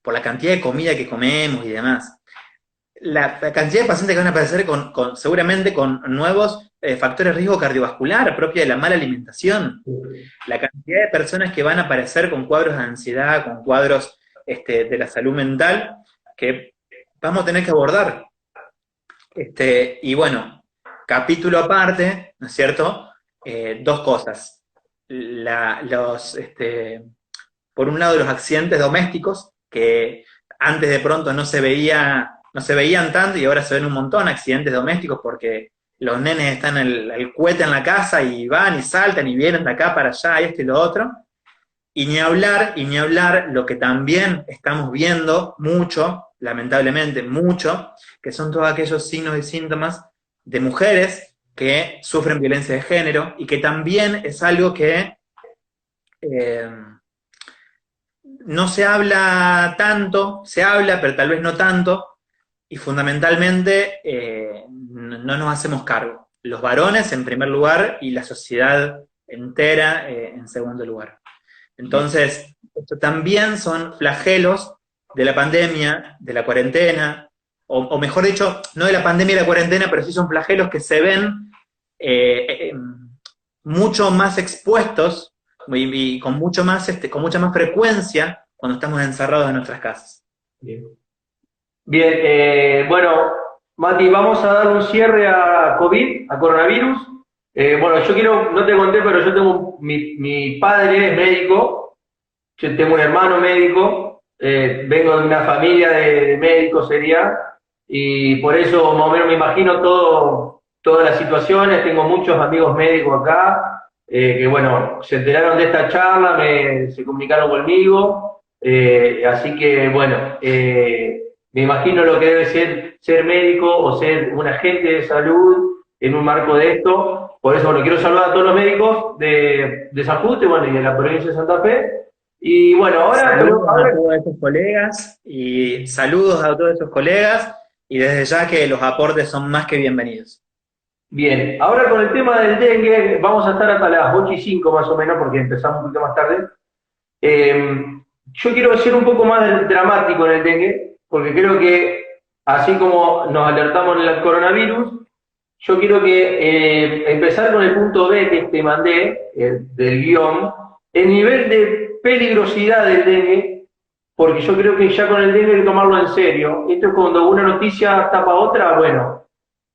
por la cantidad de comida que comemos y demás. La cantidad de pacientes que van a aparecer seguramente con nuevos factores de riesgo cardiovascular propia de la mala alimentación. La cantidad de personas que van a aparecer con cuadros de ansiedad, con cuadros de la salud mental, que vamos a tener que abordar. Y bueno, capítulo aparte, ¿no es cierto? Dos cosas. Por un lado, los accidentes domésticos, que antes de pronto no se veían tanto y ahora se ven un montón accidentes domésticos porque los nenes están el cohete en la casa y van y saltan y vienen de acá para allá y esto y lo otro. Y ni hablar lo que también estamos viendo mucho, lamentablemente mucho, que son todos aquellos signos y síntomas de mujeres que sufren violencia de género y que también es algo que no se habla tanto, se habla, pero tal vez no tanto, y fundamentalmente no nos hacemos cargo. Los varones en primer lugar y la sociedad entera en segundo lugar. Entonces, esto también son flagelos de la pandemia, de la cuarentena, o mejor dicho, no de la pandemia y la cuarentena, pero sí son flagelos que se ven mucho más expuestos y con mucha más frecuencia cuando estamos encerrados en nuestras casas. Bien. Bien, bueno, Mati, vamos a dar un cierre a COVID, a coronavirus. Bueno, yo quiero, no te conté, pero yo tengo, mi padre es médico, yo tengo un hermano médico, vengo de una familia de médicos sería, y por eso más o menos me imagino todas las situaciones, tengo muchos amigos médicos acá, que bueno, se enteraron de esta charla, se comunicaron conmigo, así que bueno, me imagino lo que debe ser médico o ser un agente de salud en un marco de esto. Por eso, bueno, quiero saludar a todos los médicos de San Justo, bueno, y de la provincia de Santa Fe. Y bueno, saludos a todos esos colegas y saludos a todos esos colegas y desde ya que los aportes son más que bienvenidos. Bien, ahora con el tema del dengue, vamos a estar hasta las 8:05 más o menos, porque empezamos un poquito más tarde. Yo quiero ser un poco más dramático en el dengue, porque creo que así como nos alertamos en el coronavirus, yo quiero que empezar con el punto B que te mandé, del guión, el nivel de peligrosidad del dengue, porque yo creo que ya con el dengue hay que tomarlo en serio. Esto es cuando una noticia tapa otra, bueno,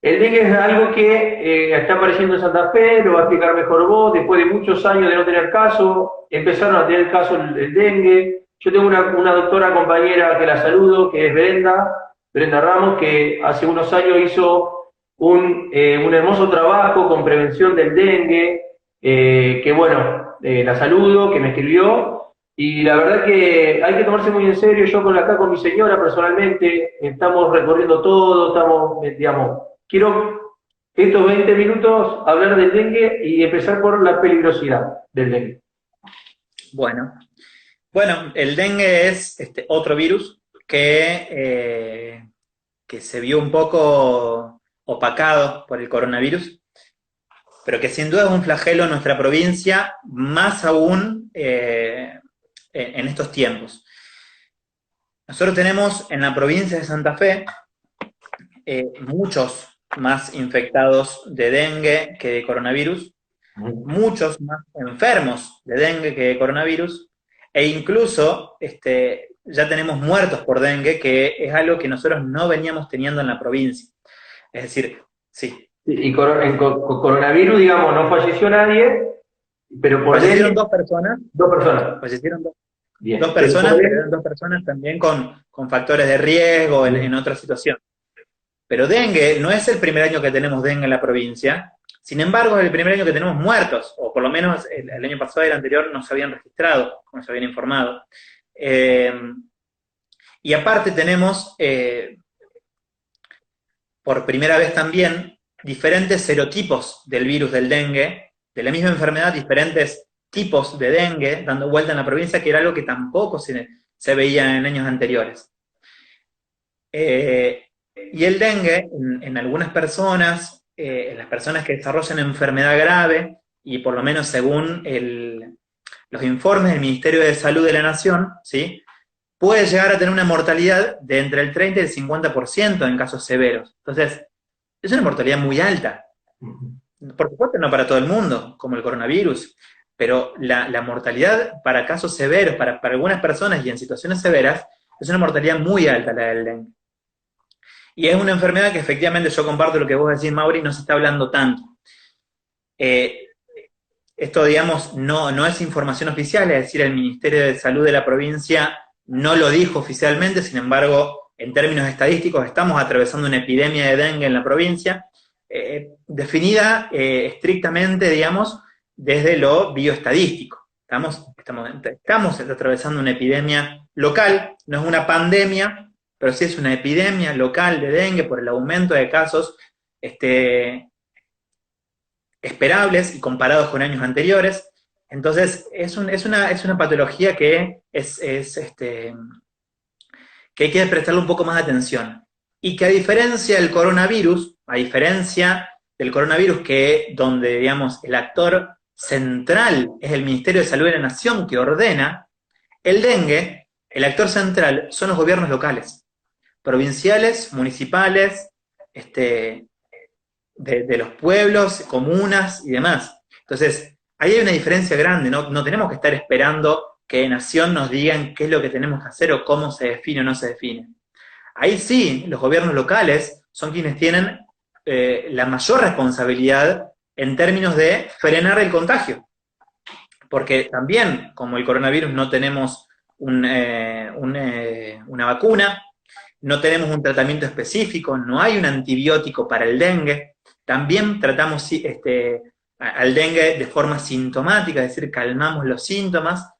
el dengue es algo que está apareciendo en Santa Fe, lo va a explicar mejor vos, después de muchos años de no tener caso, empezaron a tener caso el dengue. Yo tengo una doctora compañera que la saludo, que es Brenda Ramos, que hace unos años hizo un hermoso trabajo con prevención del dengue, que bueno, la saludo, que me escribió, y la verdad que hay que tomarse muy en serio. Yo acá con mi señora personalmente, estamos recorriendo todo, digamos, quiero estos 20 minutos hablar del dengue y empezar por la peligrosidad del dengue. Bueno, el dengue es otro virus que se vio un poco opacado por el coronavirus, pero que sin duda es un flagelo en nuestra provincia, más aún en estos tiempos. Nosotros tenemos en la provincia de Santa Fe muchos más infectados de dengue que de coronavirus, muchos más enfermos de dengue que de coronavirus, e incluso ya tenemos muertos por dengue, que es algo que nosotros no veníamos teniendo en la provincia. Es decir, sí. Y en coronavirus, digamos, no falleció nadie, pero por fallecieron dengue, dos personas. Dos personas. Fallecieron Bien. dos personas, pero eran dos personas también con factores de riesgo en otra situación. Pero dengue no es el primer año que tenemos dengue en la provincia, sin embargo es el primer año que tenemos muertos, o por lo menos el año pasado y el anterior no se habían registrado, no se habían informado. Y aparte tenemos, por primera vez también, diferentes serotipos del virus del dengue, de la misma enfermedad, diferentes tipos de dengue dando vuelta en la provincia, que era algo que tampoco se veía en años anteriores. Y el dengue, en algunas personas, en las personas que desarrollan enfermedad grave, y por lo menos según los informes del Ministerio de Salud de la Nación, ¿sí?, puede llegar a tener una mortalidad de entre el 30 y el 50% en casos severos. Entonces, es una mortalidad muy alta. Por supuesto, no para todo el mundo, como el coronavirus, pero la mortalidad para casos severos, para algunas personas y en situaciones severas, es una mortalidad muy alta la del dengue. Y es una enfermedad que efectivamente, yo comparto lo que vos decís, Mauri, no se está hablando tanto. Esto, digamos, no es información oficial, es decir, el Ministerio de Salud de la provincia no lo dijo oficialmente, sin embargo, en términos estadísticos, estamos atravesando una epidemia de dengue en la provincia, definida estrictamente, digamos, desde lo bioestadístico. Estamos atravesando una epidemia local, no es una pandemia, pero sí es una epidemia local de dengue por el aumento de casos esperables y comparados con años anteriores. Entonces, es una patología que hay que prestarle un poco más de atención. Y que a diferencia del coronavirus, que donde, digamos, el actor central es el Ministerio de Salud de la Nación que ordena, el dengue, el actor central son los gobiernos locales, provinciales, municipales, de los pueblos, comunas y demás. Entonces, ahí hay una diferencia grande, no tenemos que estar esperando que de Nación nos digan qué es lo que tenemos que hacer o cómo se define o no se define. Ahí sí, los gobiernos locales son quienes tienen la mayor responsabilidad en términos de frenar el contagio. Porque también, como el coronavirus, no tenemos una vacuna, no tenemos un tratamiento específico, no hay un antibiótico para el dengue. También tratamos al dengue de forma sintomática, es decir, calmamos los síntomas.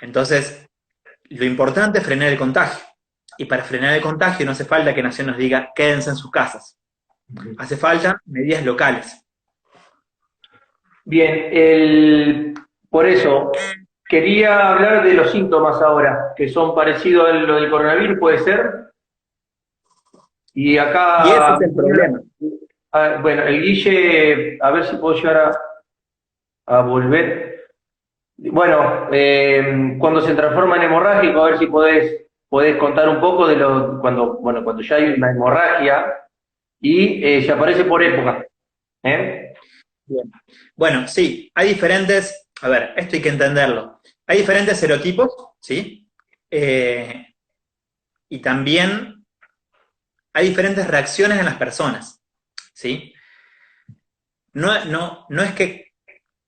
Entonces, lo importante es frenar el contagio. Y para frenar el contagio no hace falta que Nación nos diga quédense en sus casas. Hace falta medidas locales. Bien, por eso quería hablar de los síntomas ahora, que son parecidos a lo del coronavirus, ¿puede ser? Y acá, Y ese es el problema. bueno, el Guille, a ver si puedo llegar a volver. Bueno, cuando se transforma en hemorrágico, a ver si podés contar un poco de cuando ya hay una hemorragia y se aparece por época. ¿Eh? Bien. Bueno, sí, hay diferentes, a ver, esto hay que entenderlo. Hay diferentes serotipos, ¿sí? Y también hay diferentes reacciones en las personas, ¿sí? No es que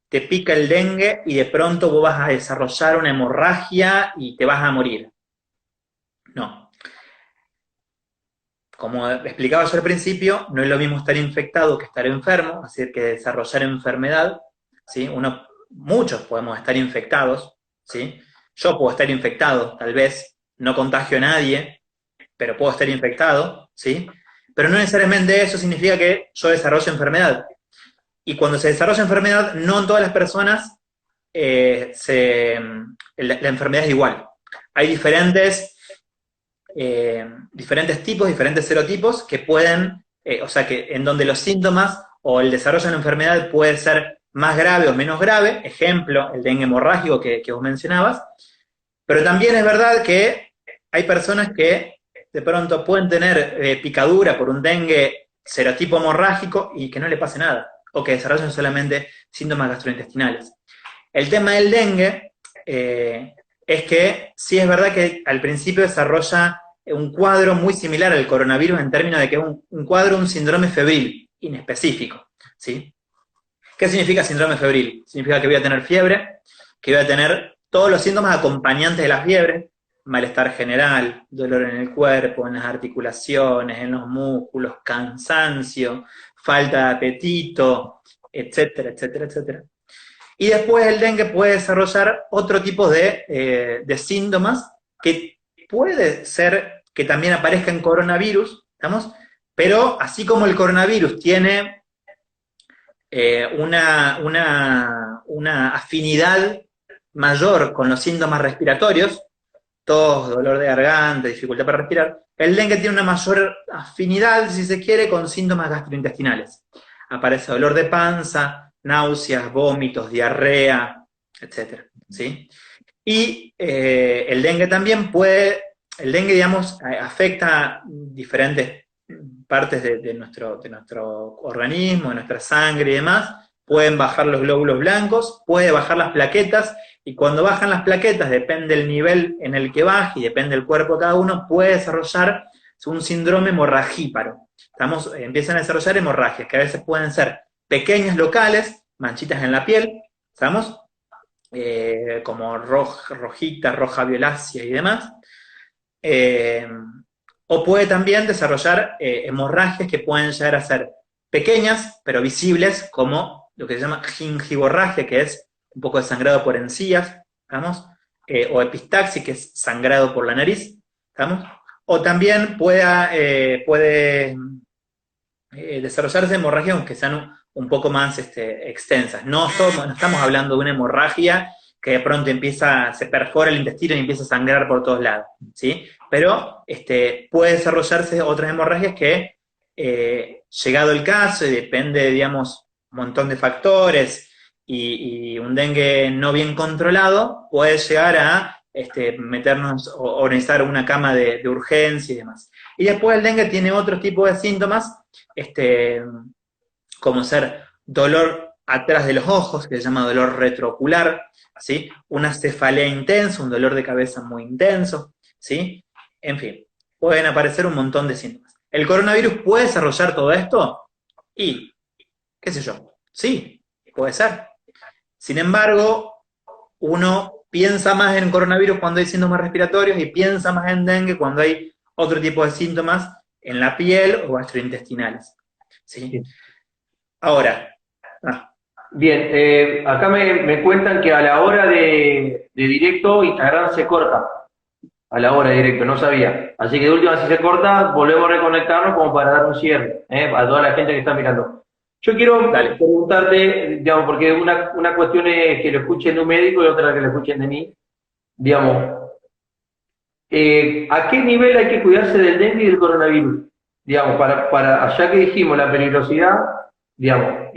te pica el dengue y de pronto vos vas a desarrollar una hemorragia y te vas a morir. No. Como explicaba yo al principio, no es lo mismo estar infectado que estar enfermo, es decir, que desarrollar enfermedad, ¿sí? Muchos podemos estar infectados, ¿sí? Yo puedo estar infectado, tal vez, no contagio a nadie, pero puedo estar infectado, ¿sí? Pero no necesariamente eso significa que yo desarrolle enfermedad. Y cuando se desarrolla enfermedad, no en todas las personas la enfermedad es igual. Hay diferentes tipos, diferentes serotipos que pueden, o sea, que en donde los síntomas o el desarrollo de la enfermedad puede ser más grave o menos grave, ejemplo, el dengue hemorrágico que vos mencionabas, pero también es verdad que hay personas que de pronto pueden tener picadura por un dengue serotipo hemorrágico y que no le pase nada, o que desarrollen solamente síntomas gastrointestinales. El tema del dengue es que sí es verdad que al principio desarrolla un cuadro muy similar al coronavirus en términos de que es un síndrome febril, inespecífico, ¿sí? ¿Qué significa síndrome febril? Significa que voy a tener fiebre, que voy a tener todos los síntomas acompañantes de la fiebre, malestar general, dolor en el cuerpo, en las articulaciones, en los músculos, cansancio, falta de apetito, etcétera, etcétera, etcétera. Y después el dengue puede desarrollar otro tipo de síntomas que puede ser que también aparezca en coronavirus, ¿estamos? Pero así como el coronavirus tiene una afinidad mayor con los síntomas respiratorios, tos, dolor de garganta, dificultad para respirar, el dengue tiene una mayor afinidad, si se quiere, con síntomas gastrointestinales. Aparece dolor de panza, náuseas, vómitos, diarrea, etc. ¿Sí? Y el dengue también digamos, afecta diferentes partes de nuestro organismo, de nuestra sangre y demás. Pueden bajar los glóbulos blancos, puede bajar las plaquetas, y cuando bajan las plaquetas, depende del nivel en el que baje y depende del cuerpo de cada uno, puede desarrollar un síndrome hemorragíparo. Empiezan a desarrollar hemorragias, que a veces pueden ser pequeñas locales, manchitas en la piel, ¿sabemos? Como rojita, roja violácea y demás. O puede también desarrollar hemorragias que pueden llegar a ser pequeñas, pero visibles, como lo que se llama gingivorragia, que es un poco de sangrado por encías, ¿estamos? O epistaxis, que es sangrado por la nariz, ¿estamos? o también puede desarrollarse hemorragias que sean un poco más extensas. No estamos hablando de una hemorragia que de pronto se perfora el intestino y empieza a sangrar por todos lados, ¿sí? Pero puede desarrollarse otras hemorragias que, llegado el caso, y depende, digamos, un montón de factores, y un dengue no bien controlado, puede llegar a meternos o necesitar una cama de urgencia y demás. Y después el dengue tiene otro tipo de síntomas, como ser dolor atrás de los ojos, que se llama dolor retroocular, ¿sí? Una cefalea intensa, un dolor de cabeza muy intenso, ¿sí? En fin, pueden aparecer un montón de síntomas. ¿El coronavirus puede desarrollar todo esto? Y, qué sé yo, sí, puede ser. Sin embargo, uno piensa más en coronavirus cuando hay síntomas respiratorios y piensa más en dengue cuando hay otro tipo de síntomas en la piel o gastrointestinales, ¿sí? Ahora. Bien, acá me cuentan que a la hora de directo Instagram se corta. A la hora de directo, no sabía. Así que de última, si se corta, volvemos a reconectarnos como para dar un cierre, a toda la gente que está mirando. Yo quiero preguntarte, digamos, porque una cuestión es que lo escuchen de un médico y otra que lo escuchen de mí. Digamos, ¿a qué nivel hay que cuidarse del dengue y del coronavirus? Digamos, allá que dijimos la peligrosidad, digamos,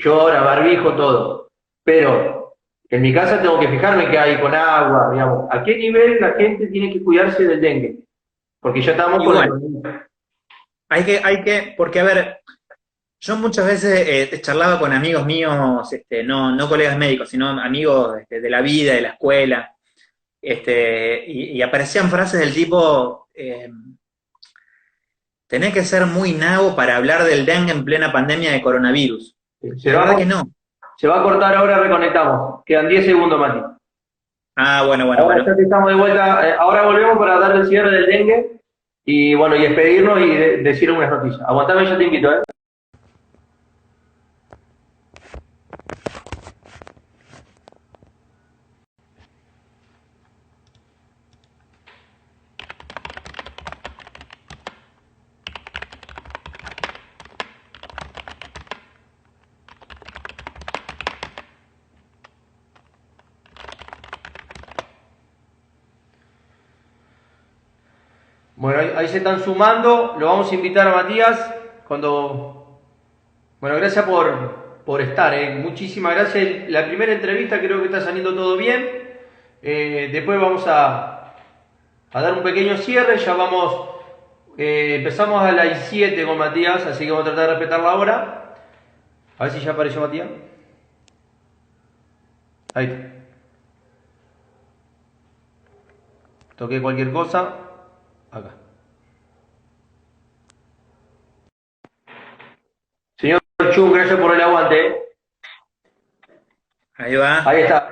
yo ahora barbijo todo, pero en mi casa tengo que fijarme qué hay con agua, digamos, ¿a qué nivel la gente tiene que cuidarse del dengue? Porque ya estamos con porque a ver, yo muchas veces charlaba con amigos míos, no colegas médicos, sino amigos de la vida, de la escuela, y aparecían frases del tipo, tenés que ser muy nabo para hablar del dengue en plena pandemia de coronavirus. La verdad que no. Se va a cortar ahora, reconectamos. Quedan 10 segundos, Mati. Bueno. Ahora ya que estamos de vuelta, ahora volvemos para dar el cierre del dengue y bueno, y despedirnos y decir unas noticias. Aguantame, yo te invito, ¿eh? Bueno, ahí se están sumando, lo vamos a invitar a Matías cuando... Bueno, gracias por estar, muchísimas gracias. La primera entrevista creo que está saliendo todo bien. Después vamos a dar un pequeño cierre, ya vamos... empezamos a las 7 con Matías, así que vamos a tratar de respetar la hora. A ver si ya apareció Matías. Ahí está. Toqué cualquier cosa. Acá. Señor Chun, gracias por el aguante. Ahí va. Ahí está.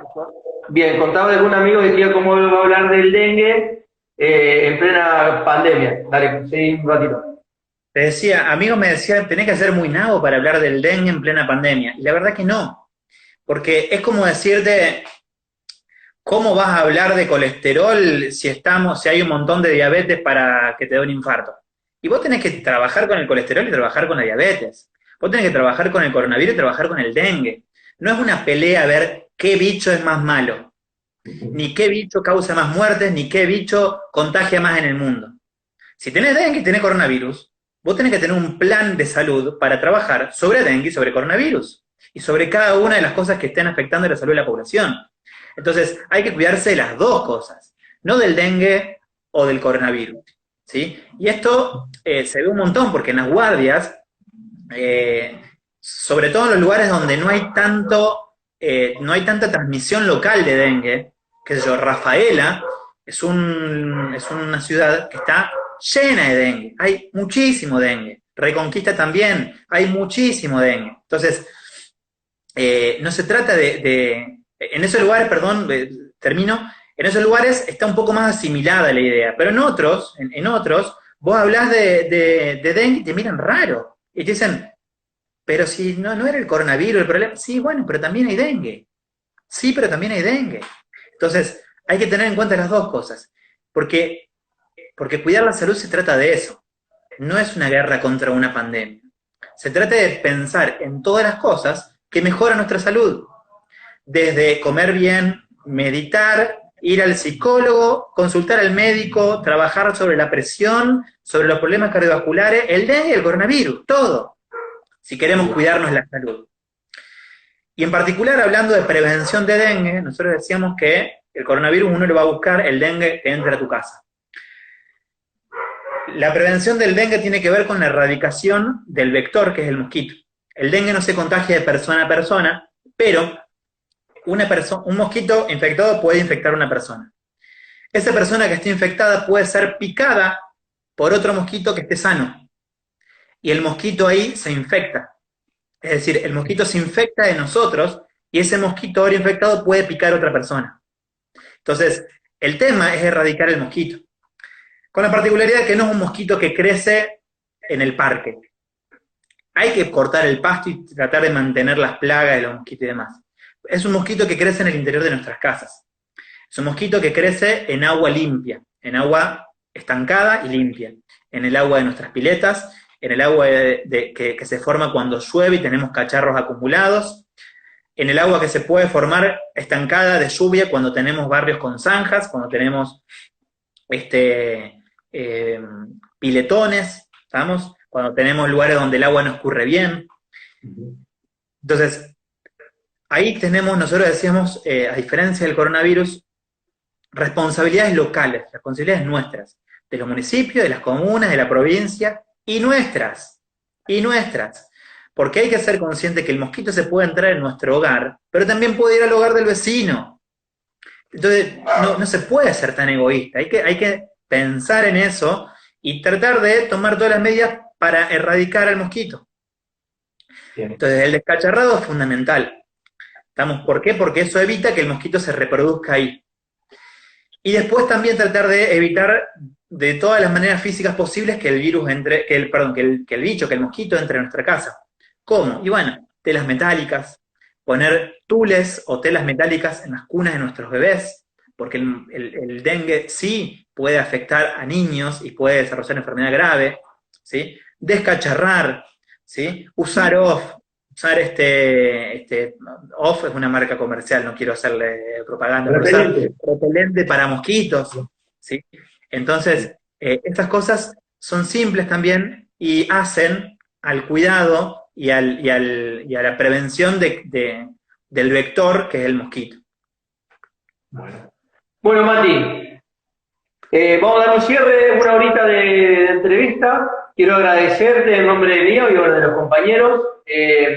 Bien, contaba de un amigo que decía cómo va a hablar del dengue en plena pandemia. Dale, seguí un ratito. Te decía, amigos me decían, tenés que ser muy nabo para hablar del dengue en plena pandemia. Y la verdad que no. Porque es como decirte, ¿cómo vas a hablar de colesterol si hay un montón de diabetes para que te dé un infarto? Y vos tenés que trabajar con el colesterol y trabajar con la diabetes. Vos tenés que trabajar con el coronavirus y trabajar con el dengue. No es una pelea a ver qué bicho es más malo, ni qué bicho causa más muertes, ni qué bicho contagia más en el mundo. Si tenés dengue y tenés coronavirus, vos tenés que tener un plan de salud para trabajar sobre dengue y sobre coronavirus, y sobre cada una de las cosas que estén afectando la salud de la población. Entonces, hay que cuidarse de las dos cosas, no del dengue o del coronavirus, ¿sí? Y esto se ve un montón, porque en las guardias, sobre todo en los lugares donde no hay tanta transmisión local de dengue, qué sé yo, Rafaela es una ciudad que está llena de dengue, hay muchísimo dengue. Reconquista también, hay muchísimo dengue. Entonces, no se trata en esos lugares, perdón, termino, en esos lugares está un poco más asimilada la idea, pero en otros, vos hablás de dengue y te miran raro, y te dicen, pero si no era el coronavirus el problema, sí, bueno, pero también hay dengue, sí, pero también hay dengue. Entonces, hay que tener en cuenta las dos cosas, porque Porque cuidar la salud se trata de eso. No es una guerra contra una pandemia. Se trata de pensar en todas las cosas que mejoran nuestra salud. Desde comer bien, meditar, ir al psicólogo, consultar al médico, trabajar sobre la presión, sobre los problemas cardiovasculares, el dengue y el coronavirus, todo, si queremos cuidarnos la salud. Y en particular, hablando de prevención de dengue, nosotros decíamos que el coronavirus uno lo va a buscar, el dengue que entre a tu casa. La prevención del dengue tiene que ver con la erradicación del vector, que es el mosquito. El dengue no se contagia de persona a persona, pero un mosquito infectado puede infectar a una persona. Esa persona que esté infectada puede ser picada por otro mosquito que esté sano. Y el mosquito ahí se infecta. Es decir, el mosquito se infecta de nosotros y ese mosquito ahora infectado puede picar a otra persona. Entonces, el tema es erradicar el mosquito. Con la particularidad que no es un mosquito que crece en el parque. Hay que cortar el pasto y tratar de mantener las plagas de los mosquitos y demás. Es un mosquito que crece en el interior de nuestras casas. Es un mosquito que crece en agua limpia, en agua estancada y limpia, en el agua de nuestras piletas, en el agua que se forma cuando llueve y tenemos cacharros acumulados, en el agua que se puede formar estancada de lluvia cuando tenemos barrios con zanjas, cuando tenemos piletones, ¿estamos? Cuando tenemos lugares donde el agua no escurre bien. Entonces, ahí tenemos, nosotros decíamos, a diferencia del coronavirus, responsabilidades locales, responsabilidades nuestras, de los municipios, de las comunas, de la provincia, y nuestras, porque hay que ser consciente que el mosquito se puede entrar en nuestro hogar, pero también puede ir al hogar del vecino. Entonces, no se puede ser tan egoísta, hay que pensar en eso y tratar de tomar todas las medidas para erradicar al mosquito. Bien. Entonces, el descacharrado es fundamental. ¿Por qué? Porque eso evita que el mosquito se reproduzca ahí. Y después también tratar de evitar de todas las maneras físicas posibles que el virus entre, que el mosquito entre a nuestra casa. ¿Cómo? Y bueno, telas metálicas, poner tules o telas metálicas en las cunas de nuestros bebés, porque el dengue sí puede afectar a niños y puede desarrollar enfermedad grave, ¿sí? Descacharrar, ¿sí? Usar OFF, usar OFF es una marca comercial, no quiero hacerle propaganda, pero usar repelente para mosquitos, ¿sí? Entonces, estas cosas son simples también y hacen al cuidado y a la prevención del vector que es el mosquito. Bueno, Mati, vamos a dar un cierre, una horita de entrevista. Quiero agradecerte en nombre mío y de los compañeros,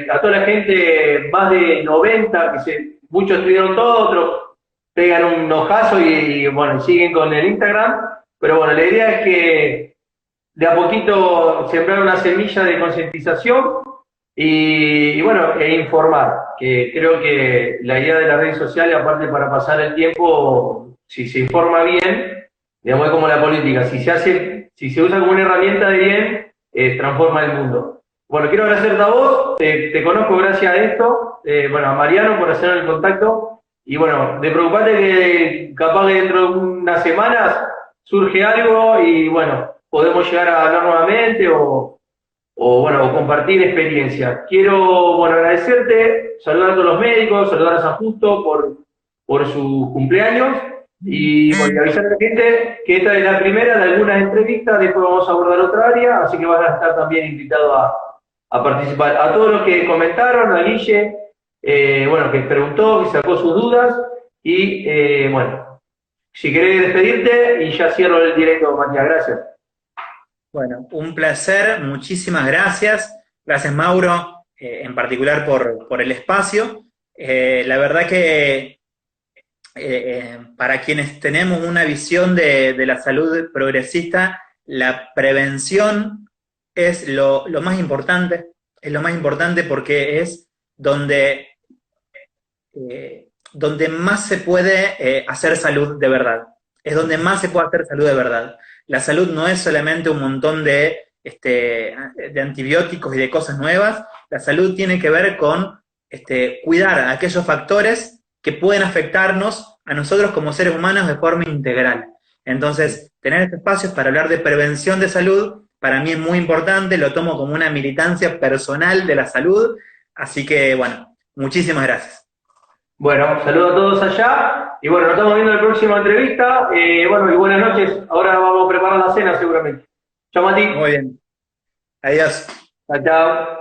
a toda la gente, más de 90, muchos estuvieron todos, otros pegan un ojazo y bueno, siguen con el Instagram. Pero bueno, la idea es que de a poquito sembrar una semilla de concientización y bueno, e informar, que creo que la idea de las redes sociales, aparte para pasar el tiempo, si se informa bien, digamos, es como la política, si se usa como una herramienta de bien, transforma el mundo. Bueno, quiero agradecerte a vos, te conozco gracias a esto, bueno, a Mariano por hacer el contacto, y bueno, de preocuparte que capaz que dentro de unas semanas surge algo y bueno, podemos llegar a hablar nuevamente o compartir experiencias. Quiero, bueno, agradecerte, saludar a todos los médicos, saludar a San Justo por su cumpleaños y bueno, y avisar a la gente que esta es la primera de algunas entrevistas, después vamos a abordar otra área, así que van a estar también invitados a participar. A todos los que comentaron, a Guille, que preguntó, que sacó sus dudas y bueno, si querés despedirte y ya cierro el directo, Matías, gracias. Bueno, un placer, muchísimas gracias. Gracias, Mauro, en particular por el espacio. La verdad que para quienes tenemos una visión de la salud progresista, la prevención es lo más importante, porque es donde más se puede hacer salud de verdad. Es donde más se puede hacer salud de verdad. La salud no es solamente un montón de antibióticos y de cosas nuevas. La salud tiene que ver con cuidar a aquellos factores que pueden afectarnos a nosotros como seres humanos de forma integral. Entonces, tener estos espacios para hablar de prevención de salud, para mí es muy importante, lo tomo como una militancia personal de la salud, así que, bueno, muchísimas gracias. Bueno, saludos a todos allá. Y bueno, nos estamos viendo en la próxima entrevista. Bueno, y buenas noches. Ahora vamos a preparar la cena seguramente. Chao, Mati. Muy bien. Adiós. Chao, chao.